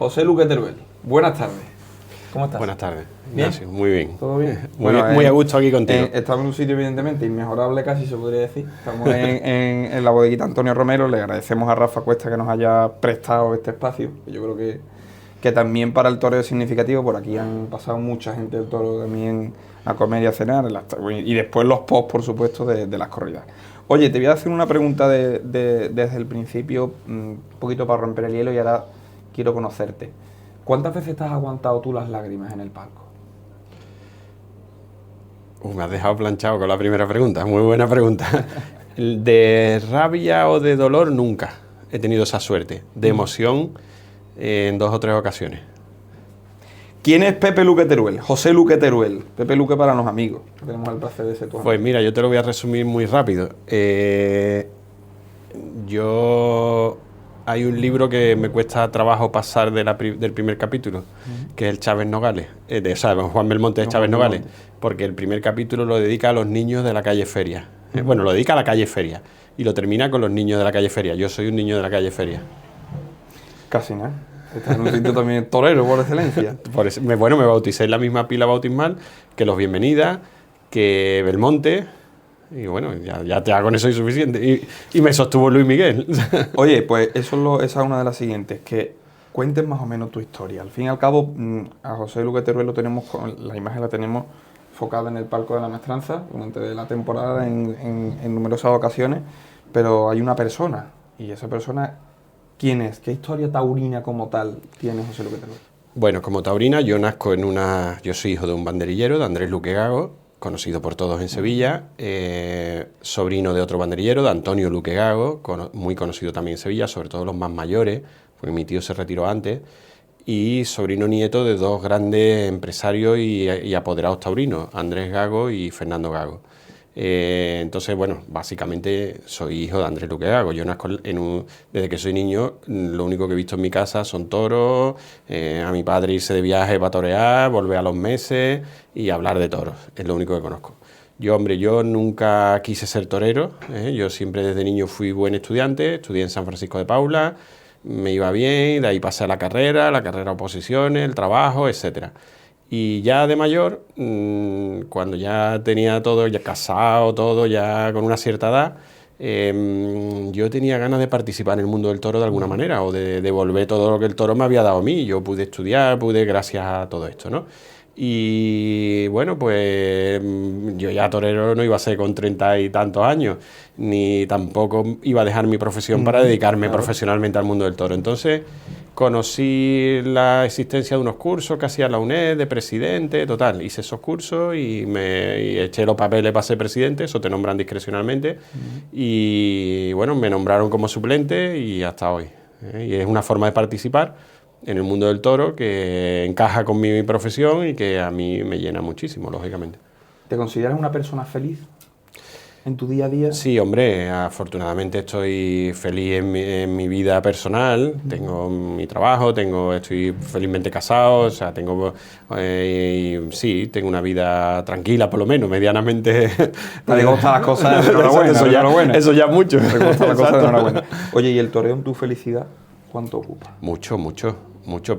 José Luque Teruel, buenas tardes. ¿Cómo estás? Buenas tardes, ¿Bien? Ignacio. Muy bien. ¿Todo bien? Muy a gusto aquí contigo. Estamos en un sitio, evidentemente, inmejorable casi se podría decir. Estamos en la bodeguita Antonio Romero. Le agradecemos a Rafa Cuesta que nos haya prestado este espacio. Yo creo que también para el toreo es significativo. Por aquí han pasado mucha gente del toro también a comer y a cenar. Y después los posts, por supuesto, de las corridas. Oye, te voy a hacer una pregunta desde el principio, un poquito para romper el hielo, y ahora quiero conocerte. ¿Cuántas veces te has aguantado tú las lágrimas en el palco? Me has dejado planchado con la primera pregunta, muy buena pregunta. De rabia o de dolor nunca he tenido esa suerte. De emoción en 2 o 3 ocasiones. ¿Quién es Pepe Luque Teruel? José Luque Teruel. Pepe Luque para los amigos. Tenemos el placer de ser tu amigo. Pues mira, yo te lo voy a resumir muy rápido. Hay un libro que me cuesta trabajo pasar del primer capítulo, que es el Chávez Nogales, Juan Belmonte de Chávez Nogales, porque el primer capítulo lo dedica a los niños de la calle Feria. Bueno, lo dedica a la calle Feria y lo termina con los niños de la calle Feria. Yo soy un niño de la calle Feria. Casi nada. Estás en un sitio también torero por excelencia. Me bauticé en la misma pila bautismal que los Bienvenidas, que Belmonte. Y bueno, ya con eso es suficiente. Y me sostuvo Luis Miguel. Oye, pues esa es una de las siguientes, que cuentes más o menos tu historia. Al fin y al cabo, a José Luque Teruel la imagen la tenemos enfocada en el palco de la maestranza durante la temporada en numerosas ocasiones, pero hay una persona, y esa persona, ¿quién es? ¿Qué historia taurina como tal tiene José Luque Teruel? Bueno, como taurina, yo soy hijo de un banderillero, de Andrés Luque Gago, conocido por todos en Sevilla, sobrino de otro banderillero, de Antonio Luque Gago, muy conocido también en Sevilla, sobre todo los más mayores, porque mi tío se retiró antes, y sobrino nieto de 2 grandes empresarios y apoderados taurinos, Andrés Gago y Fernando Gago. Entonces, bueno, básicamente soy hijo de Andrés Luque Gago. Yo nazco desde que soy niño, lo único que he visto en mi casa son toros, a mi padre irse de viaje para torear, volver a los meses y hablar de toros, es lo único que conozco. Yo nunca quise ser torero, yo siempre desde niño fui buen estudiante, estudié en San Francisco de Paula, me iba bien, de ahí pasé a la carrera oposiciones, el trabajo, etcétera. Y ya de mayor, cuando ya tenía todo, ya casado, todo, ya con una cierta edad, yo tenía ganas de participar en el mundo del toro de alguna manera, o de devolver todo lo que el toro me había dado a mí. Yo pude estudiar, gracias a todo esto, ¿no? Y bueno, pues yo ya torero no iba a ser con 30 y tantos años, ni tampoco iba a dejar mi profesión para dedicarme profesionalmente al mundo del toro. Entonces conocí la existencia de unos cursos que hacía la UNED de presidente, total, hice esos cursos y eché los papeles para ser presidente, eso te nombran discrecionalmente, y bueno, me nombraron como suplente y hasta hoy. Y es una forma de participar en el mundo del toro que encaja con mi profesión y que a mí me llena muchísimo, lógicamente. ¿Te consideras una persona feliz en tu día a día? Sí, hombre, afortunadamente estoy feliz en mi vida personal, tengo mi trabajo, estoy felizmente casado, o sea, tengo una vida tranquila, por lo menos, medianamente. Te gustan las cosas de enhorabuena. Eso ya mucho. Te gustan las cosas de enhorabuena. Oye, ¿y el toreo en tu felicidad cuánto ocupa? Mucho.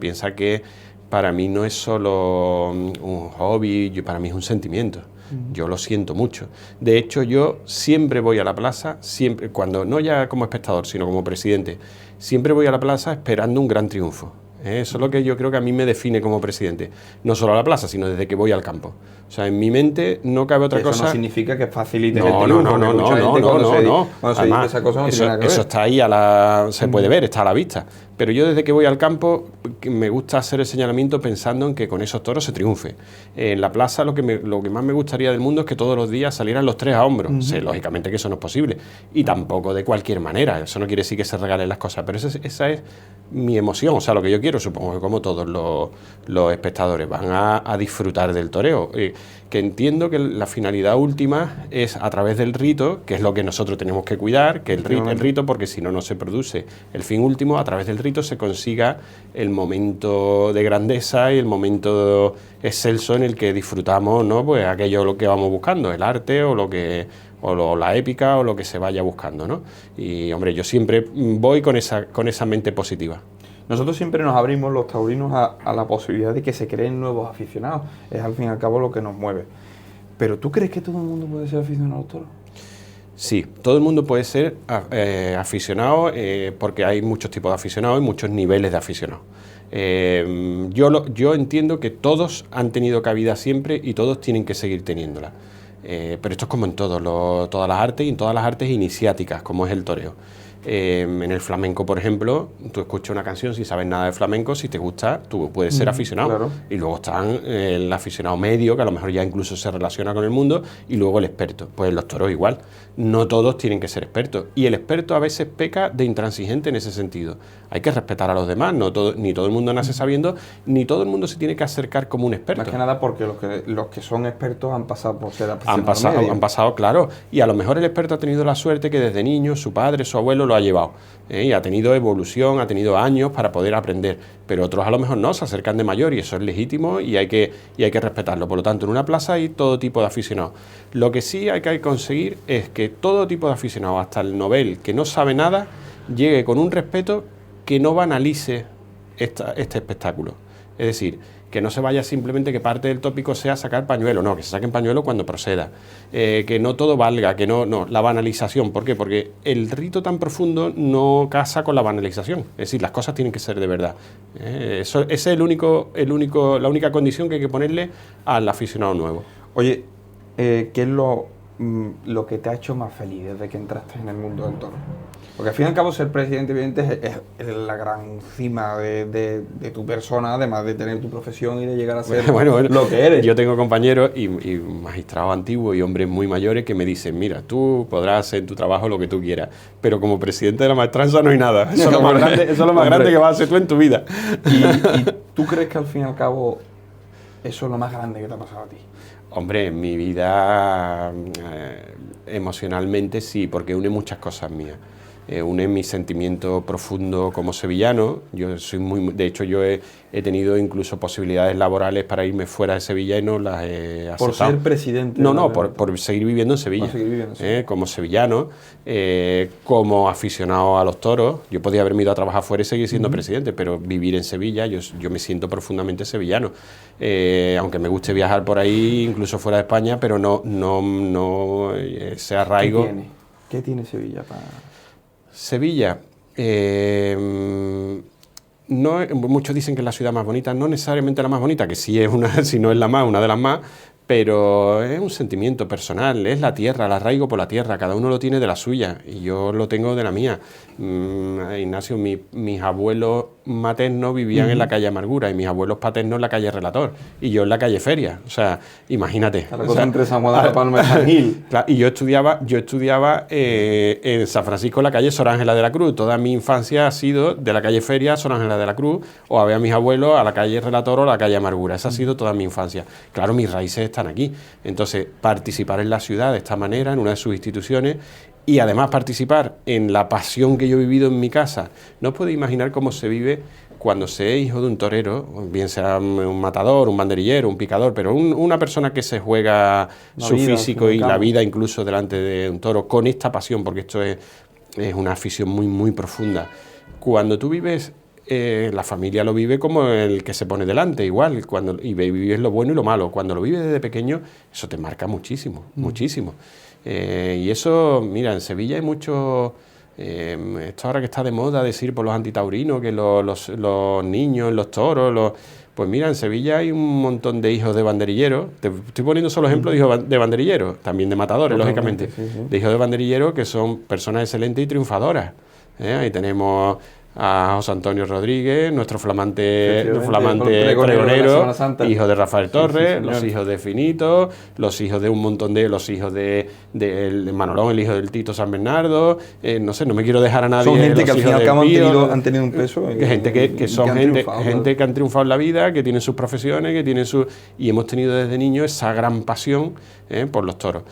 Piensa que para mí no es solo un hobby, para mí es un sentimiento. Yo lo siento mucho. De hecho, yo siempre voy a la plaza, no ya como espectador, sino como presidente, siempre voy a la plaza esperando un gran triunfo. Eso es lo que yo creo que a mí me define como presidente. No solo a la plaza, sino desde que voy al campo. O sea, en mi mente no cabe otra cosa. Eso no significa que facilite el triunfo. No. Cuando se dice esa cosa no tiene nada que ver. Eso está ahí, se puede ver, está a la vista. Pero yo desde que voy al campo me gusta hacer el señalamiento pensando en que con esos toros se triunfe. En la plaza lo que más me gustaría del mundo es que todos los días salieran los 3 a hombros. Sí, lógicamente que eso no es posible. Y tampoco de cualquier manera. Eso no quiere decir que se regalen las cosas. Pero esa es mi emoción, o sea, lo que yo quiero, supongo que como todos los espectadores van a disfrutar del toreo. Que entiendo que la finalidad última es a través del rito, que es lo que nosotros tenemos que cuidar, que el rito, porque si no, no se produce el fin último, a través del rito se consiga el momento de grandeza y el momento excelso en el que disfrutamos, ¿no? Pues aquello lo que vamos buscando, el arte o la épica o lo que se vaya buscando, ¿no? Y hombre, yo siempre voy con esa mente positiva. Nosotros siempre nos abrimos los taurinos a la posibilidad de que se creen nuevos aficionados. Es al fin y al cabo lo que nos mueve. ¿Pero tú crees que todo el mundo puede ser aficionado a los toros? Sí, todo el mundo puede ser aficionado porque hay muchos tipos de aficionados y muchos niveles de aficionados. Yo entiendo que todos han tenido cabida siempre y todos tienen que seguir teniéndola. Pero esto es como en todas las artes y en todas las artes iniciáticas, como es el toreo. En el flamenco, por ejemplo, tú escuchas una canción sin saber nada de flamenco, si te gusta, tú puedes ser aficionado. Claro. Y luego están el aficionado medio, que a lo mejor ya incluso se relaciona con el mundo, y luego el experto. Pues en los toros igual. No todos tienen que ser expertos. Y el experto a veces peca de intransigente en ese sentido. Hay que respetar a los demás. Ni todo el mundo nace sabiendo, ni todo el mundo se tiene que acercar como un experto. Más que nada porque los que son expertos han pasado por ser aficionados. Han pasado, claro. Y a lo mejor el experto ha tenido la suerte que desde niño su padre, su abuelo lo ha llevado. Y ha tenido evolución, ha tenido años para poder aprender. Pero otros a lo mejor no, se acercan de mayor y eso es legítimo y hay que respetarlo. Por lo tanto, en una plaza hay todo tipo de aficionados. Lo que sí hay que conseguir es que todo tipo de aficionados, hasta el novel que no sabe nada, llegue con un respeto que no banalice este espectáculo. Es decir, que no se vaya simplemente que parte del tópico sea sacar pañuelo, no, que se saquen pañuelo cuando proceda, que no todo valga, que no, la banalización. ¿Por qué? Porque el rito tan profundo no casa con la banalización, es decir, las cosas tienen que ser de verdad. Esa es la única condición que hay que ponerle al aficionado nuevo. Oye, ¿qué es lo que te ha hecho más feliz desde que entraste en el mundo del toro? Porque al fin y al cabo ser presidente, evidentemente, es la gran cima de tu persona, además de tener tu profesión y de llegar a ser lo que eres. Yo tengo compañeros y magistrados antiguos y hombres muy mayores que me dicen, mira, tú podrás hacer en tu trabajo lo que tú quieras, pero como presidente de la maestranza no hay nada. Eso es lo más grande que vas a hacer tú en tu vida. ¿Y tú crees que al fin y al cabo eso es lo más grande que te ha pasado a ti? Hombre, en mi vida emocionalmente sí, porque une muchas cosas mías. Une mi sentimiento profundo como sevillano. Yo soy de hecho, yo he tenido incluso posibilidades laborales para irme fuera de Sevilla y no las he aceptado. ¿Por ser presidente? No, por seguir viviendo en Sevilla. Como sevillano, como aficionado a los toros. Yo podía haberme ido a trabajar fuera y seguir siendo presidente, pero vivir en Sevilla, yo me siento profundamente sevillano. Aunque me guste viajar por ahí, incluso fuera de España, pero no ese arraigo. ¿Qué tiene Sevilla para...? Sevilla, muchos dicen que es la ciudad más bonita, no necesariamente la más bonita, que sí es si no es una de las más, pero es un sentimiento personal, es la tierra, el arraigo por la tierra, cada uno lo tiene de la suya y yo lo tengo de la mía. Ignacio, mis abuelos maternos vivían en la calle Amargura y mis abuelos paternos en la calle Relator y yo en la calle Feria, o sea, imagínate. Entre San Juan de la Palma y San Gil. Y yo estudiaba en San Francisco, en la calle Sor Ángela de la Cruz. Toda mi infancia ha sido de la calle Feria a Sor Ángela de la Cruz, o a ver a mis abuelos a la calle Relator o a la calle Amargura. Esa ha sido toda mi infancia. Claro, mis raíces están aquí. Entonces, participar en la ciudad de esta manera, en una de sus instituciones, y además participar en la pasión que yo he vivido en mi casa. No os podéis imaginar cómo se vive cuando se es hijo de un torero, bien sea un matador, un banderillero, un picador, pero una persona que se juega su físico y la vida incluso delante de un toro con esta pasión, porque esto es una afición muy, muy profunda. Cuando tú vives... la familia lo vive como el que se pone delante, igual, y vives lo bueno y lo malo. Cuando lo vives desde pequeño, eso te marca muchísimo, muchísimo. Y eso, mira, en Sevilla hay mucho... esto ahora que está de moda decir por los antitaurinos, que los niños, los toros, pues mira, en Sevilla hay un montón de hijos de banderilleros. Te estoy poniendo solo ejemplos de hijos de banderilleros, también de matadores, lógicamente. Sí. De hijos de banderilleros que son personas excelentes y triunfadoras. Ahí tenemos a José Antonio Rodríguez, nuestro flamante pregonero, hijo de Rafael Torres, los hijos de Finito, los hijos de un montón los hijos de Manolón, el hijo del Tito San Bernardo, no sé, no me quiero dejar a nadie. Son gente que al fin y al cabo han tenido un peso. Gente que son gente que han triunfado en la vida, que tienen sus profesiones, y hemos tenido desde niños esa gran pasión por los toros.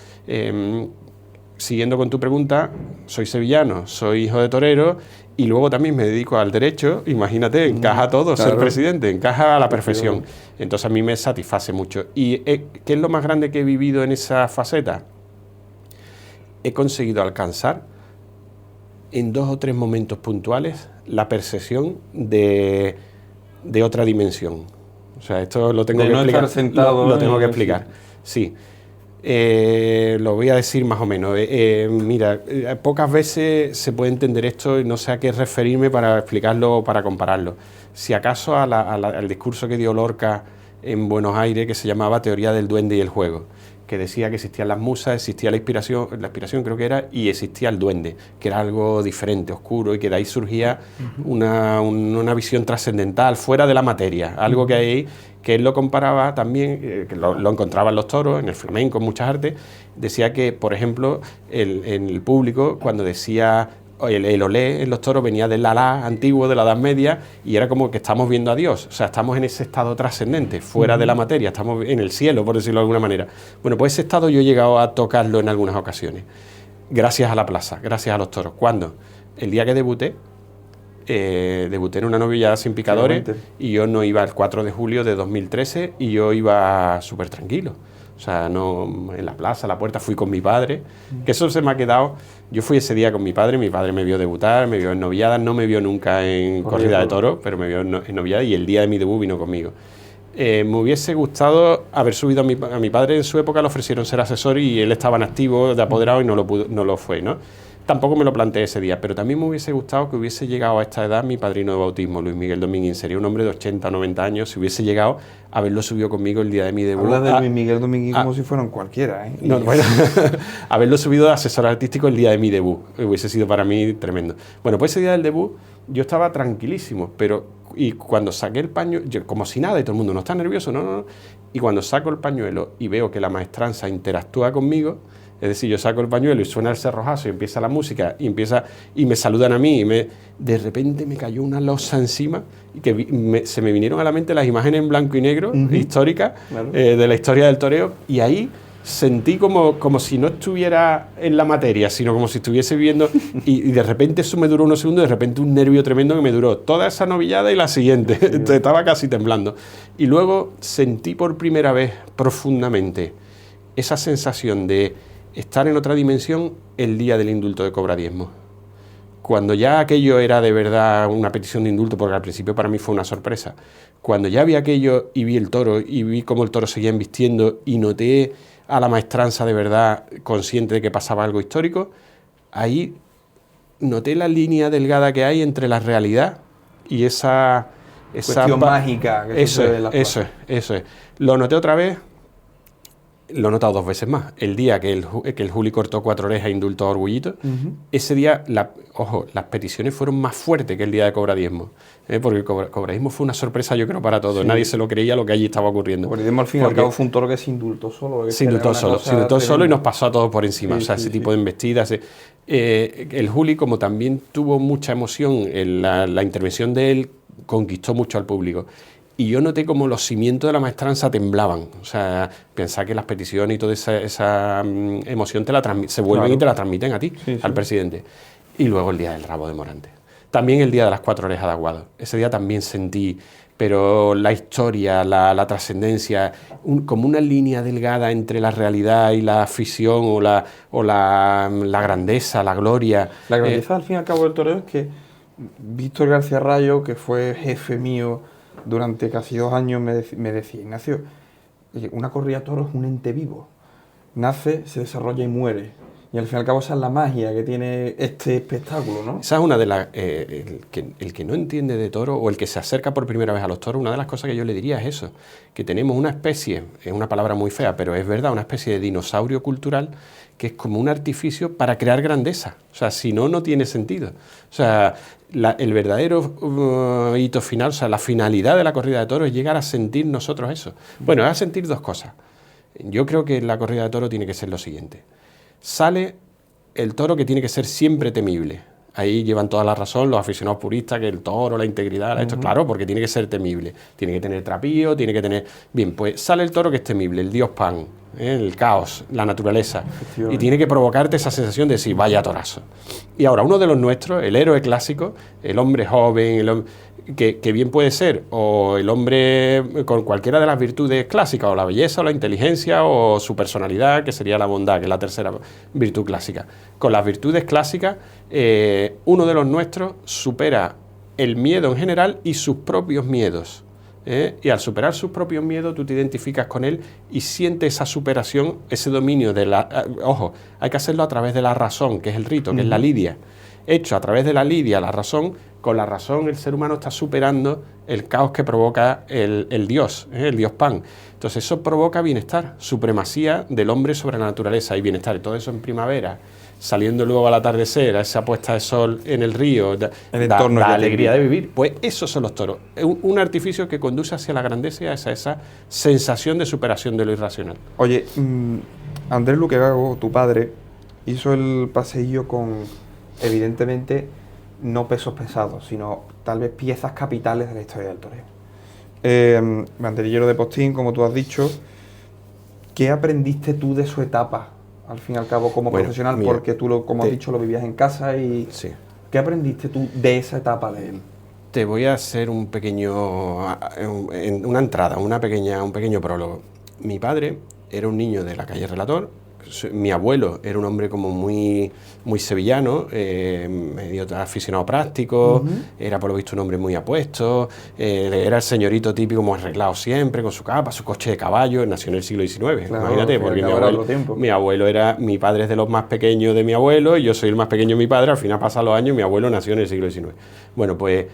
Siguiendo con tu pregunta, soy sevillano, soy hijo de torero y luego también me dedico al derecho. Imagínate, encaja todo, claro. Ser presidente, encaja a la perfección. Entonces a mí me satisface mucho. ¿Y qué es lo más grande que he vivido en esa faceta? He conseguido alcanzar en 2 o 3 momentos puntuales la percepción de otra dimensión. O sea, esto lo tengo de que no explicar. Estar sentado lo tengo que explicar. Sí. Lo voy a decir más o menos. Mira, pocas veces se puede entender esto y no sé a qué referirme para explicarlo o para compararlo. Si acaso al discurso que dio Lorca en Buenos Aires, que se llamaba Teoría del Duende y el Juego, que decía que existían las musas, existía la inspiración creo que era, y existía el duende, que era algo diferente, oscuro, y que de ahí surgía una visión trascendental, fuera de la materia, algo que hay, que él lo comparaba también, que lo encontraba en los toros, en el flamenco, en muchas artes, decía que, por ejemplo, en el público, cuando decía el olé en los toros venía del alá antiguo de la Edad Media y era como que estamos viendo a Dios, o sea, estamos en ese estado trascendente, fuera de la materia, estamos en el cielo, por decirlo de alguna manera. Bueno, pues ese estado yo he llegado a tocarlo en algunas ocasiones, gracias a la plaza, gracias a los toros. ¿Cuándo? El día que debuté en una novillada sin picadores y yo no iba el 4 de julio de 2013 y yo iba súper tranquilo. O sea, no en la plaza, a la puerta, fui con mi padre, que eso se me ha quedado. Yo fui ese día con mi padre me vio debutar, me vio en novilladas, no me vio nunca en corrida de toros, pero me vio en novilladas y el día de mi debut vino conmigo. Me hubiese gustado haber subido a mi padre. En su época le ofrecieron ser asesor y él estaba en activo de apoderado y no lo fue, ¿no? Tampoco me lo planteé ese día, pero también me hubiese gustado que hubiese llegado a esta edad mi padrino de bautismo, Luis Miguel Dominguín. Sería un hombre de 80 o 90 años, si hubiese llegado a haberlo subido conmigo el día de mi debut. Habla de Luis Miguel Dominguín como si fueran cualquiera, ¿eh? No, bueno, haberlo subido de asesor artístico el día de mi debut, hubiese sido para mí tremendo. Bueno, pues ese día del debut yo estaba tranquilísimo, y cuando saqué el pañuelo, yo, como si nada, y todo el mundo, ¿no está nervioso? No. Y cuando saco el pañuelo y veo que la maestranza interactúa conmigo, es decir, yo saco el pañuelo y suena el cerrojazo y empieza la música y me saludan a mí de repente me cayó una losa encima y que se me vinieron a la mente las imágenes en blanco y negro históricas, claro, de la historia del toreo, y ahí sentí como si no estuviera en la materia, sino como si estuviese viviendo y de repente eso me duró unos segundos, de repente un nervio tremendo que me duró toda esa novillada y la siguiente. Sí. Entonces estaba casi temblando. Y luego sentí por primera vez profundamente esa sensación de estar en otra dimensión el día del indulto de Cobra Diezmo. Cuando ya aquello era de verdad una petición de indulto, porque al principio para mí fue una sorpresa, cuando ya vi aquello y vi el toro y vi cómo el toro seguía embistiendo y noté a la maestranza de verdad consciente de que pasaba algo histórico, ahí noté la línea delgada que hay entre la realidad y esa cuestión mágica. Que eso es. Lo noté otra vez. Lo he notado 2 veces más. El día que el Juli cortó 4 orejas e indultó a Orgullito, ese día, las peticiones fueron más fuertes que el día de Cobra Diezmo, porque Cobra Diezmo fue una sorpresa, yo creo, para todos. Sí. Nadie se lo creía lo que allí estaba ocurriendo. Cobra Diezmo al fin y al cabo fue un toro que se indultó solo. Se indultó solo y nos pasó a todos por encima. Sí, o sea, ese tipo de embestidas. El Juli, como también tuvo mucha emoción en la intervención de él, conquistó mucho al público. Y yo noté como los cimientos de la maestranza temblaban. O sea, pensar que las peticiones y toda esa emoción se vuelven, claro, y te la transmiten a ti, al presidente. Y luego el día del rabo de Morante. También el día de las 4 orejas de Aguado. Ese día también sentí, pero la historia, la trascendencia, como una línea delgada entre la realidad y la ficción o la grandeza, la gloria. La grandeza, al fin y al cabo, del toreo es que Víctor García Rayo, que fue jefe mío durante casi 2 años, me decía: Ignacio, una corrida de toros es un ente vivo. Nace, se desarrolla y muere. Y al fin y al cabo esa es la magia que tiene este espectáculo, ¿no? Esa es una de las... el que no entiende de toro o el que se acerca por primera vez a los toros, una de las cosas que yo le diría es eso, que tenemos una especie, es una palabra muy fea, pero es verdad, una especie de dinosaurio cultural que es como un artificio para crear grandeza. O sea, si no, no tiene sentido. O sea, el verdadero hito final, o sea, la finalidad de la corrida de toros es llegar a sentir nosotros eso. Bueno, es a sentir 2 cosas. Yo creo que la corrida de toros tiene que ser lo siguiente. Sale el toro que tiene que ser siempre temible. Ahí llevan toda la razón los aficionados puristas, que el toro, la integridad, esto es claro, porque tiene que ser temible. Tiene que tener trapío, tiene que tener... Bien, pues sale el toro que es temible, el dios Pan, el caos, la naturaleza. Y tiene que provocarte esa sensación de decir, vaya torazo. Y ahora, uno de los nuestros, el héroe clásico, el hombre joven, que bien puede ser, o el hombre con cualquiera de las virtudes clásicas, o la belleza, o la inteligencia, o su personalidad, que sería la bondad, que es la tercera virtud clásica. Con las virtudes clásicas, uno de los nuestros supera el miedo en general y sus propios miedos. Y al superar sus propios miedos, tú te identificas con él y sientes esa superación, ese dominio de la... ojo, hay que hacerlo a través de la razón, que es el rito, que es la lidia. Hecho a través de la lidia, la razón, con la razón el ser humano está superando el caos que provoca el Dios Pan. Entonces eso provoca bienestar, supremacía del hombre sobre la naturaleza y bienestar. Y todo eso en primavera, saliendo luego al atardecer, a esa puesta de sol en el río, la alegría de vivir. Pues esos son los toros. Es un artificio que conduce hacia la grandeza y a esa sensación de superación de lo irracional. Oye, Andrés Luque Gago, tu padre, hizo el paseillo con, evidentemente, no pesos pesados, sino tal vez piezas capitales de la historia del toreo. Banderillero de postín, como tú has dicho. ¿Qué aprendiste tú de su etapa, al fin y al cabo, como profesional? Mira, porque tú, como has dicho, lo vivías en casa y... Sí. ¿Qué aprendiste tú de esa etapa de él? Te voy a hacer una entrada, un pequeño prólogo. Mi padre era un niño de la calle Relator. Mi abuelo era un hombre como muy sevillano, medio aficionado práctico, era por lo visto un hombre muy apuesto, era el señorito típico muy arreglado siempre, con su capa, su coche de caballo, nació en el siglo XIX, claro, imagínate, porque mi padre es de los más pequeños de mi abuelo, y yo soy el más pequeño de mi padre, al final pasan los años, mi abuelo nació en el siglo XIX. Bueno, pues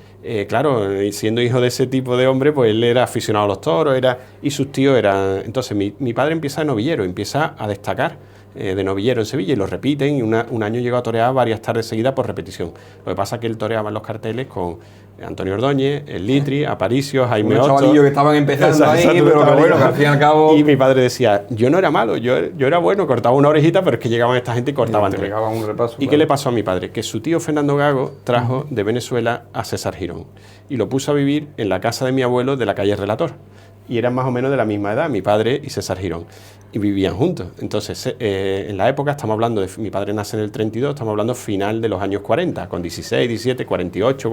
claro, siendo hijo de ese tipo de hombre, pues él era aficionado a los toros, y sus tíos eran... Entonces mi padre empieza de novillero, empieza a destacar de novillero en Sevilla y lo repiten, y un año llegó a torear varias tardes seguidas por repetición. Lo que pasa es que él toreaba en los carteles con Antonio Ordóñez, el Litri, Aparicio, Jaime Otto. Chavalillos que estaban empezando ahí, pero que bueno, que al fin y al cabo... Y mi padre decía, yo no era malo, yo era bueno, cortaba una orejita, pero es que llegaban esta gente y cortaban tres. Un repaso, ¿Y qué le pasó a mi padre? Que su tío Fernando Gago trajo de Venezuela a César Girón y lo puso a vivir en la casa de mi abuelo de la calle Relator. Y eran más o menos de la misma edad, mi padre y César Girón, y vivían juntos. Entonces, en la época, estamos hablando de... Mi padre nace en el 32, estamos hablando final de los años 40, con 16, 17, 48,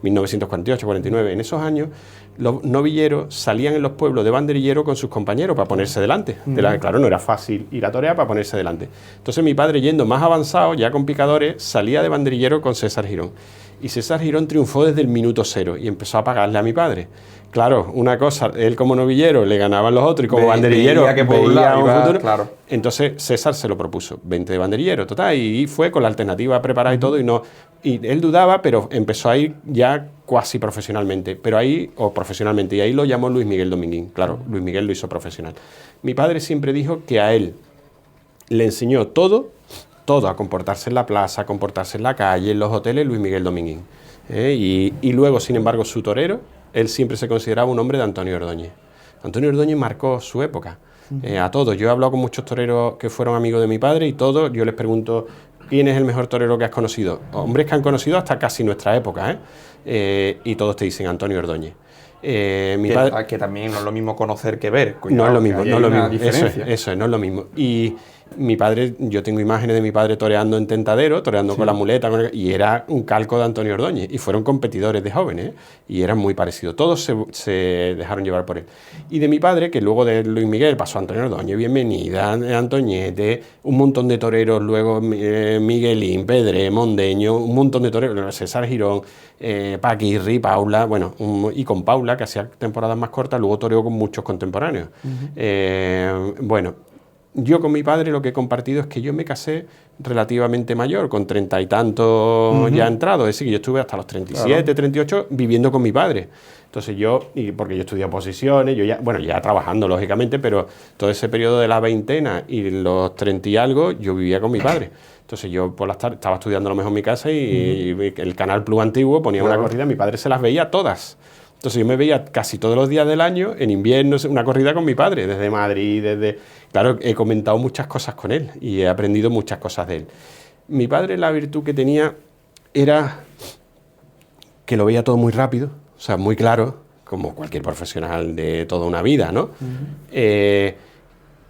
1948, 49. En esos años, los novilleros salían en los pueblos de banderillero con sus compañeros para ponerse delante. Claro, no era fácil ir a torear para ponerse delante. Entonces, mi padre, yendo más avanzado, ya con picadores, salía de banderillero con César Girón. Y César Girón triunfó desde el minuto cero y empezó a pagarle a mi padre. Claro, una cosa, él como novillero le ganaban los otros y como banderillero que por un lado iba, futuro. Claro. Entonces César se lo propuso, 20 de banderillero, total, y fue con la alternativa preparada y todo, y él dudaba, pero empezó a ir ya cuasi profesionalmente, y ahí lo llamó Luis Miguel Dominguín. Claro, Luis Miguel lo hizo profesional. Mi padre siempre dijo que a él le enseñó todo, a comportarse en la plaza, a comportarse en la calle, en los hoteles, Luis Miguel Dominguín. Y luego, sin embargo, su torero, él siempre se consideraba un hombre de Antonio Ordóñez. Antonio Ordóñez marcó su época. A todos. Yo he hablado con muchos toreros que fueron amigos de mi padre y todos, yo les pregunto, ¿quién es el mejor torero que has conocido? Hombres que han conocido hasta casi nuestra época, y todos te dicen Antonio Ordóñez. Que también no es lo mismo conocer que ver. Cuidado, no es lo mismo, no es lo mismo. Eso es, no es lo mismo. Y mi padre, yo tengo imágenes de mi padre toreando en Tentadero, toreando con la muleta, y era un calco de Antonio Ordóñez, y fueron competidores de jóvenes, y eran muy parecidos, todos se dejaron llevar por él. Y de mi padre, que luego de Luis Miguel pasó a Antonio Ordóñez, Bienvenida, Antoñete, un montón de toreros, luego Miguelín, Pedré, Mondeño, un montón de toreros, César Girón, Paquirri, Paula, bueno, y con Paula, que hacía temporadas más cortas, luego toreó con muchos contemporáneos. Bueno, yo con mi padre lo que he compartido es que yo me casé relativamente mayor, con 30 y tantos ya entrados, es decir, que yo estuve hasta los 37, 38 viviendo con mi padre. Entonces porque yo estudié oposiciones, ya trabajando lógicamente, pero todo ese periodo de la veintena y los 30 y algo, yo vivía con mi padre. Entonces yo por las tardes estaba estudiando a lo mejor en mi casa y el Canal Plus antiguo ponía una corrida, mi padre se las veía todas. Entonces yo me veía casi todos los días del año, en invierno, una corrida con mi padre, desde Madrid, Claro, he comentado muchas cosas con él y he aprendido muchas cosas de él. Mi padre, la virtud que tenía era que lo veía todo muy rápido, o sea, muy claro, como cualquier profesional de toda una vida, ¿no? Que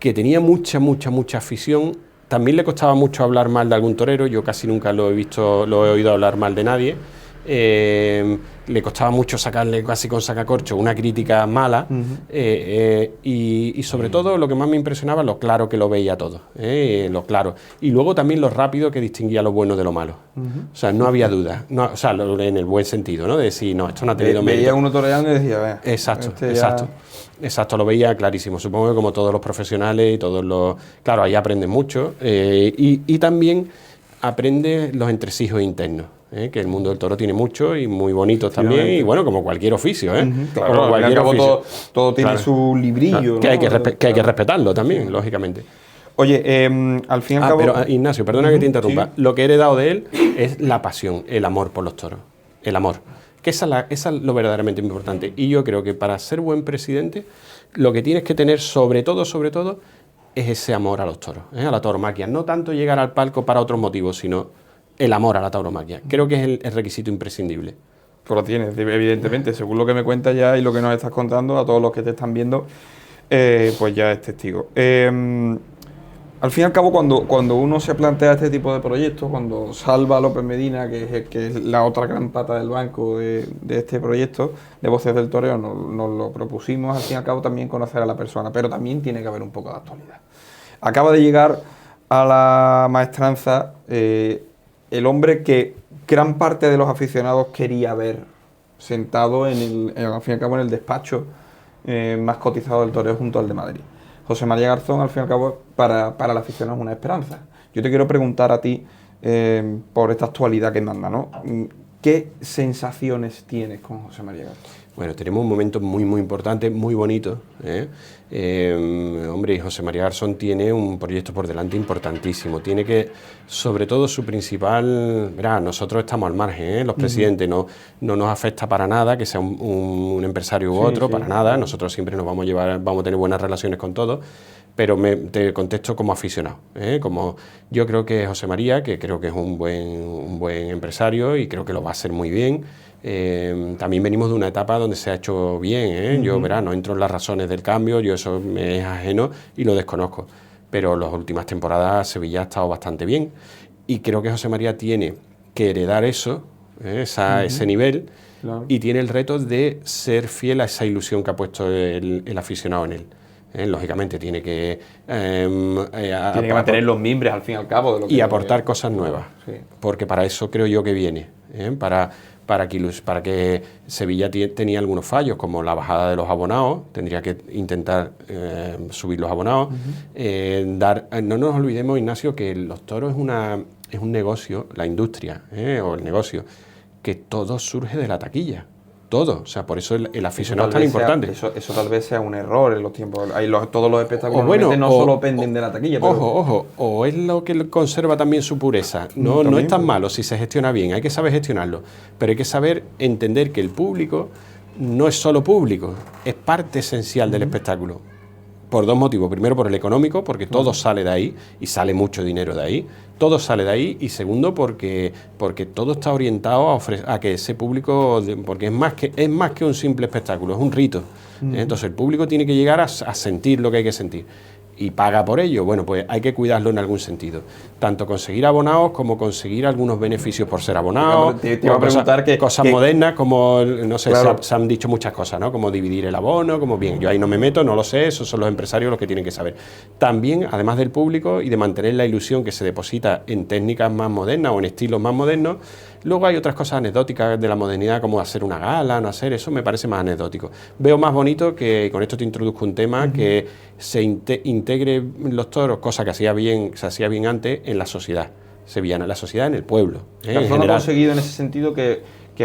tenía mucha afición. También le costaba mucho hablar mal de algún torero, yo casi nunca lo he oído hablar mal de nadie. le costaba mucho sacarle casi con sacacorcho una crítica mala, y sobre todo lo que más me impresionaba, lo claro que lo veía todo, lo claro, y luego también lo rápido que distinguía lo bueno de lo malo. O sea, no había duda, no, o sea, en el buen sentido, ¿no? De decir, no, esto no ha tenido mérito. Veía uno toreando y decía, vea. Exacto, lo veía clarísimo. Supongo que como todos los profesionales y todos los... Claro, ahí aprenden mucho, y también aprende los entresijos internos, que el mundo del toro tiene mucho y muy bonitos también, y bueno, como cualquier oficio, Claro, como cualquier oficio. Todo tiene su librillo, que, ¿no? que hay que respetarlo también, lógicamente. Oye, al fin y al cabo... Pero Ignacio, perdona que te interrumpa. Lo que he heredado de él es la pasión, el amor por los toros. El amor. Que esa es lo verdaderamente importante. Y yo creo que para ser buen presidente, lo que tienes que tener sobre todo, es ese amor a los toros, a la tauromaquia. No tanto llegar al palco para otros motivos, sino el amor a la tauromaquia. Creo que es el requisito imprescindible. Pues lo tienes, evidentemente. Según lo que me cuentas ya y lo que nos estás contando, a todos los que te están viendo, pues ya es testigo. Al fin y al cabo, cuando uno se plantea este tipo de proyectos, cuando Salva López Medina, que es la otra gran pata del banco de este proyecto de Voces del Toreo, nos lo propusimos, al fin y al cabo también conocer a la persona, pero también tiene que haber un poco de actualidad. Acaba de llegar a la maestranza el hombre que gran parte de los aficionados quería ver sentado al fin y al cabo en el despacho más cotizado del toreo junto al de Madrid. José María Garzón, al fin y al cabo, para el aficionado es una esperanza. Yo te quiero preguntar a ti, por esta actualidad que manda, ¿no? ¿Qué sensaciones tienes con José María Garzón? Bueno, tenemos un momento muy, muy importante, muy bonito. Hombre, José María Garzón tiene un proyecto por delante importantísimo. Tiene que, sobre todo, su principal... Verá, nosotros estamos al margen, los presidentes, no nos afecta para nada que sea un empresario u otro, para nada. Nosotros siempre nos vamos a tener buenas relaciones con todos. Pero te contesto como aficionado, como yo creo que José María, que creo que es un buen empresario y creo que lo va a hacer muy bien. También venimos de una etapa donde se ha hecho bien, yo no entro en las razones del cambio, yo eso me es ajeno y lo desconozco, pero las últimas temporadas Sevilla ha estado bastante bien y creo que José María tiene que heredar eso, ese nivel, claro. Y tiene el reto de ser fiel a esa ilusión que ha puesto el aficionado en él. Lógicamente tiene que mantener los mimbres al fin y al cabo de lo que y aportar cosas nuevas, porque para eso creo yo que viene, para que Sevilla tenía algunos fallos, como la bajada de los abonados, tendría que intentar subir los abonados, no nos olvidemos, Ignacio, que los toros es un negocio, la industria o el negocio, que todo surge de la taquilla. Todo, o sea, por eso el aficionado es tan importante. Eso tal vez sea un error en los tiempos. Todos los espectáculos no solo penden de la taquilla. Ojo, o es lo que conserva también su pureza. No es tan malo si se gestiona bien, hay que saber gestionarlo, pero hay que saber entender que el público no es solo público, es parte esencial del espectáculo. Por dos motivos. Primero, por el económico, porque todo sale de ahí, y sale mucho dinero de ahí. Todo sale de ahí. Y segundo, porque todo está orientado a que ese público... Porque es más que un simple espectáculo, es un rito. Entonces, el público tiene que llegar a sentir lo que hay que sentir. Y paga por ello. Bueno, pues hay que cuidarlo en algún sentido. Tanto conseguir abonados como conseguir algunos beneficios por ser abonados. Te iba a preguntar cosas modernas como, no sé, claro. se han dicho muchas cosas, ¿no? Como dividir el abono, como bien. Yo ahí no me meto, no lo sé, esos son los empresarios los que tienen que saber. También, además del público y de mantener la ilusión que se deposita en técnicas más modernas o en estilos más modernos, luego hay otras cosas anecdóticas de la modernidad, como hacer una gala, no hacer, eso me parece más anecdótico. Veo más bonito que, con esto te introduzco un tema, que se integre los toros, cosa que se hacía bien antes, en la sociedad sevillana, en la sociedad, en el pueblo. Garzón ha conseguido en ese sentido que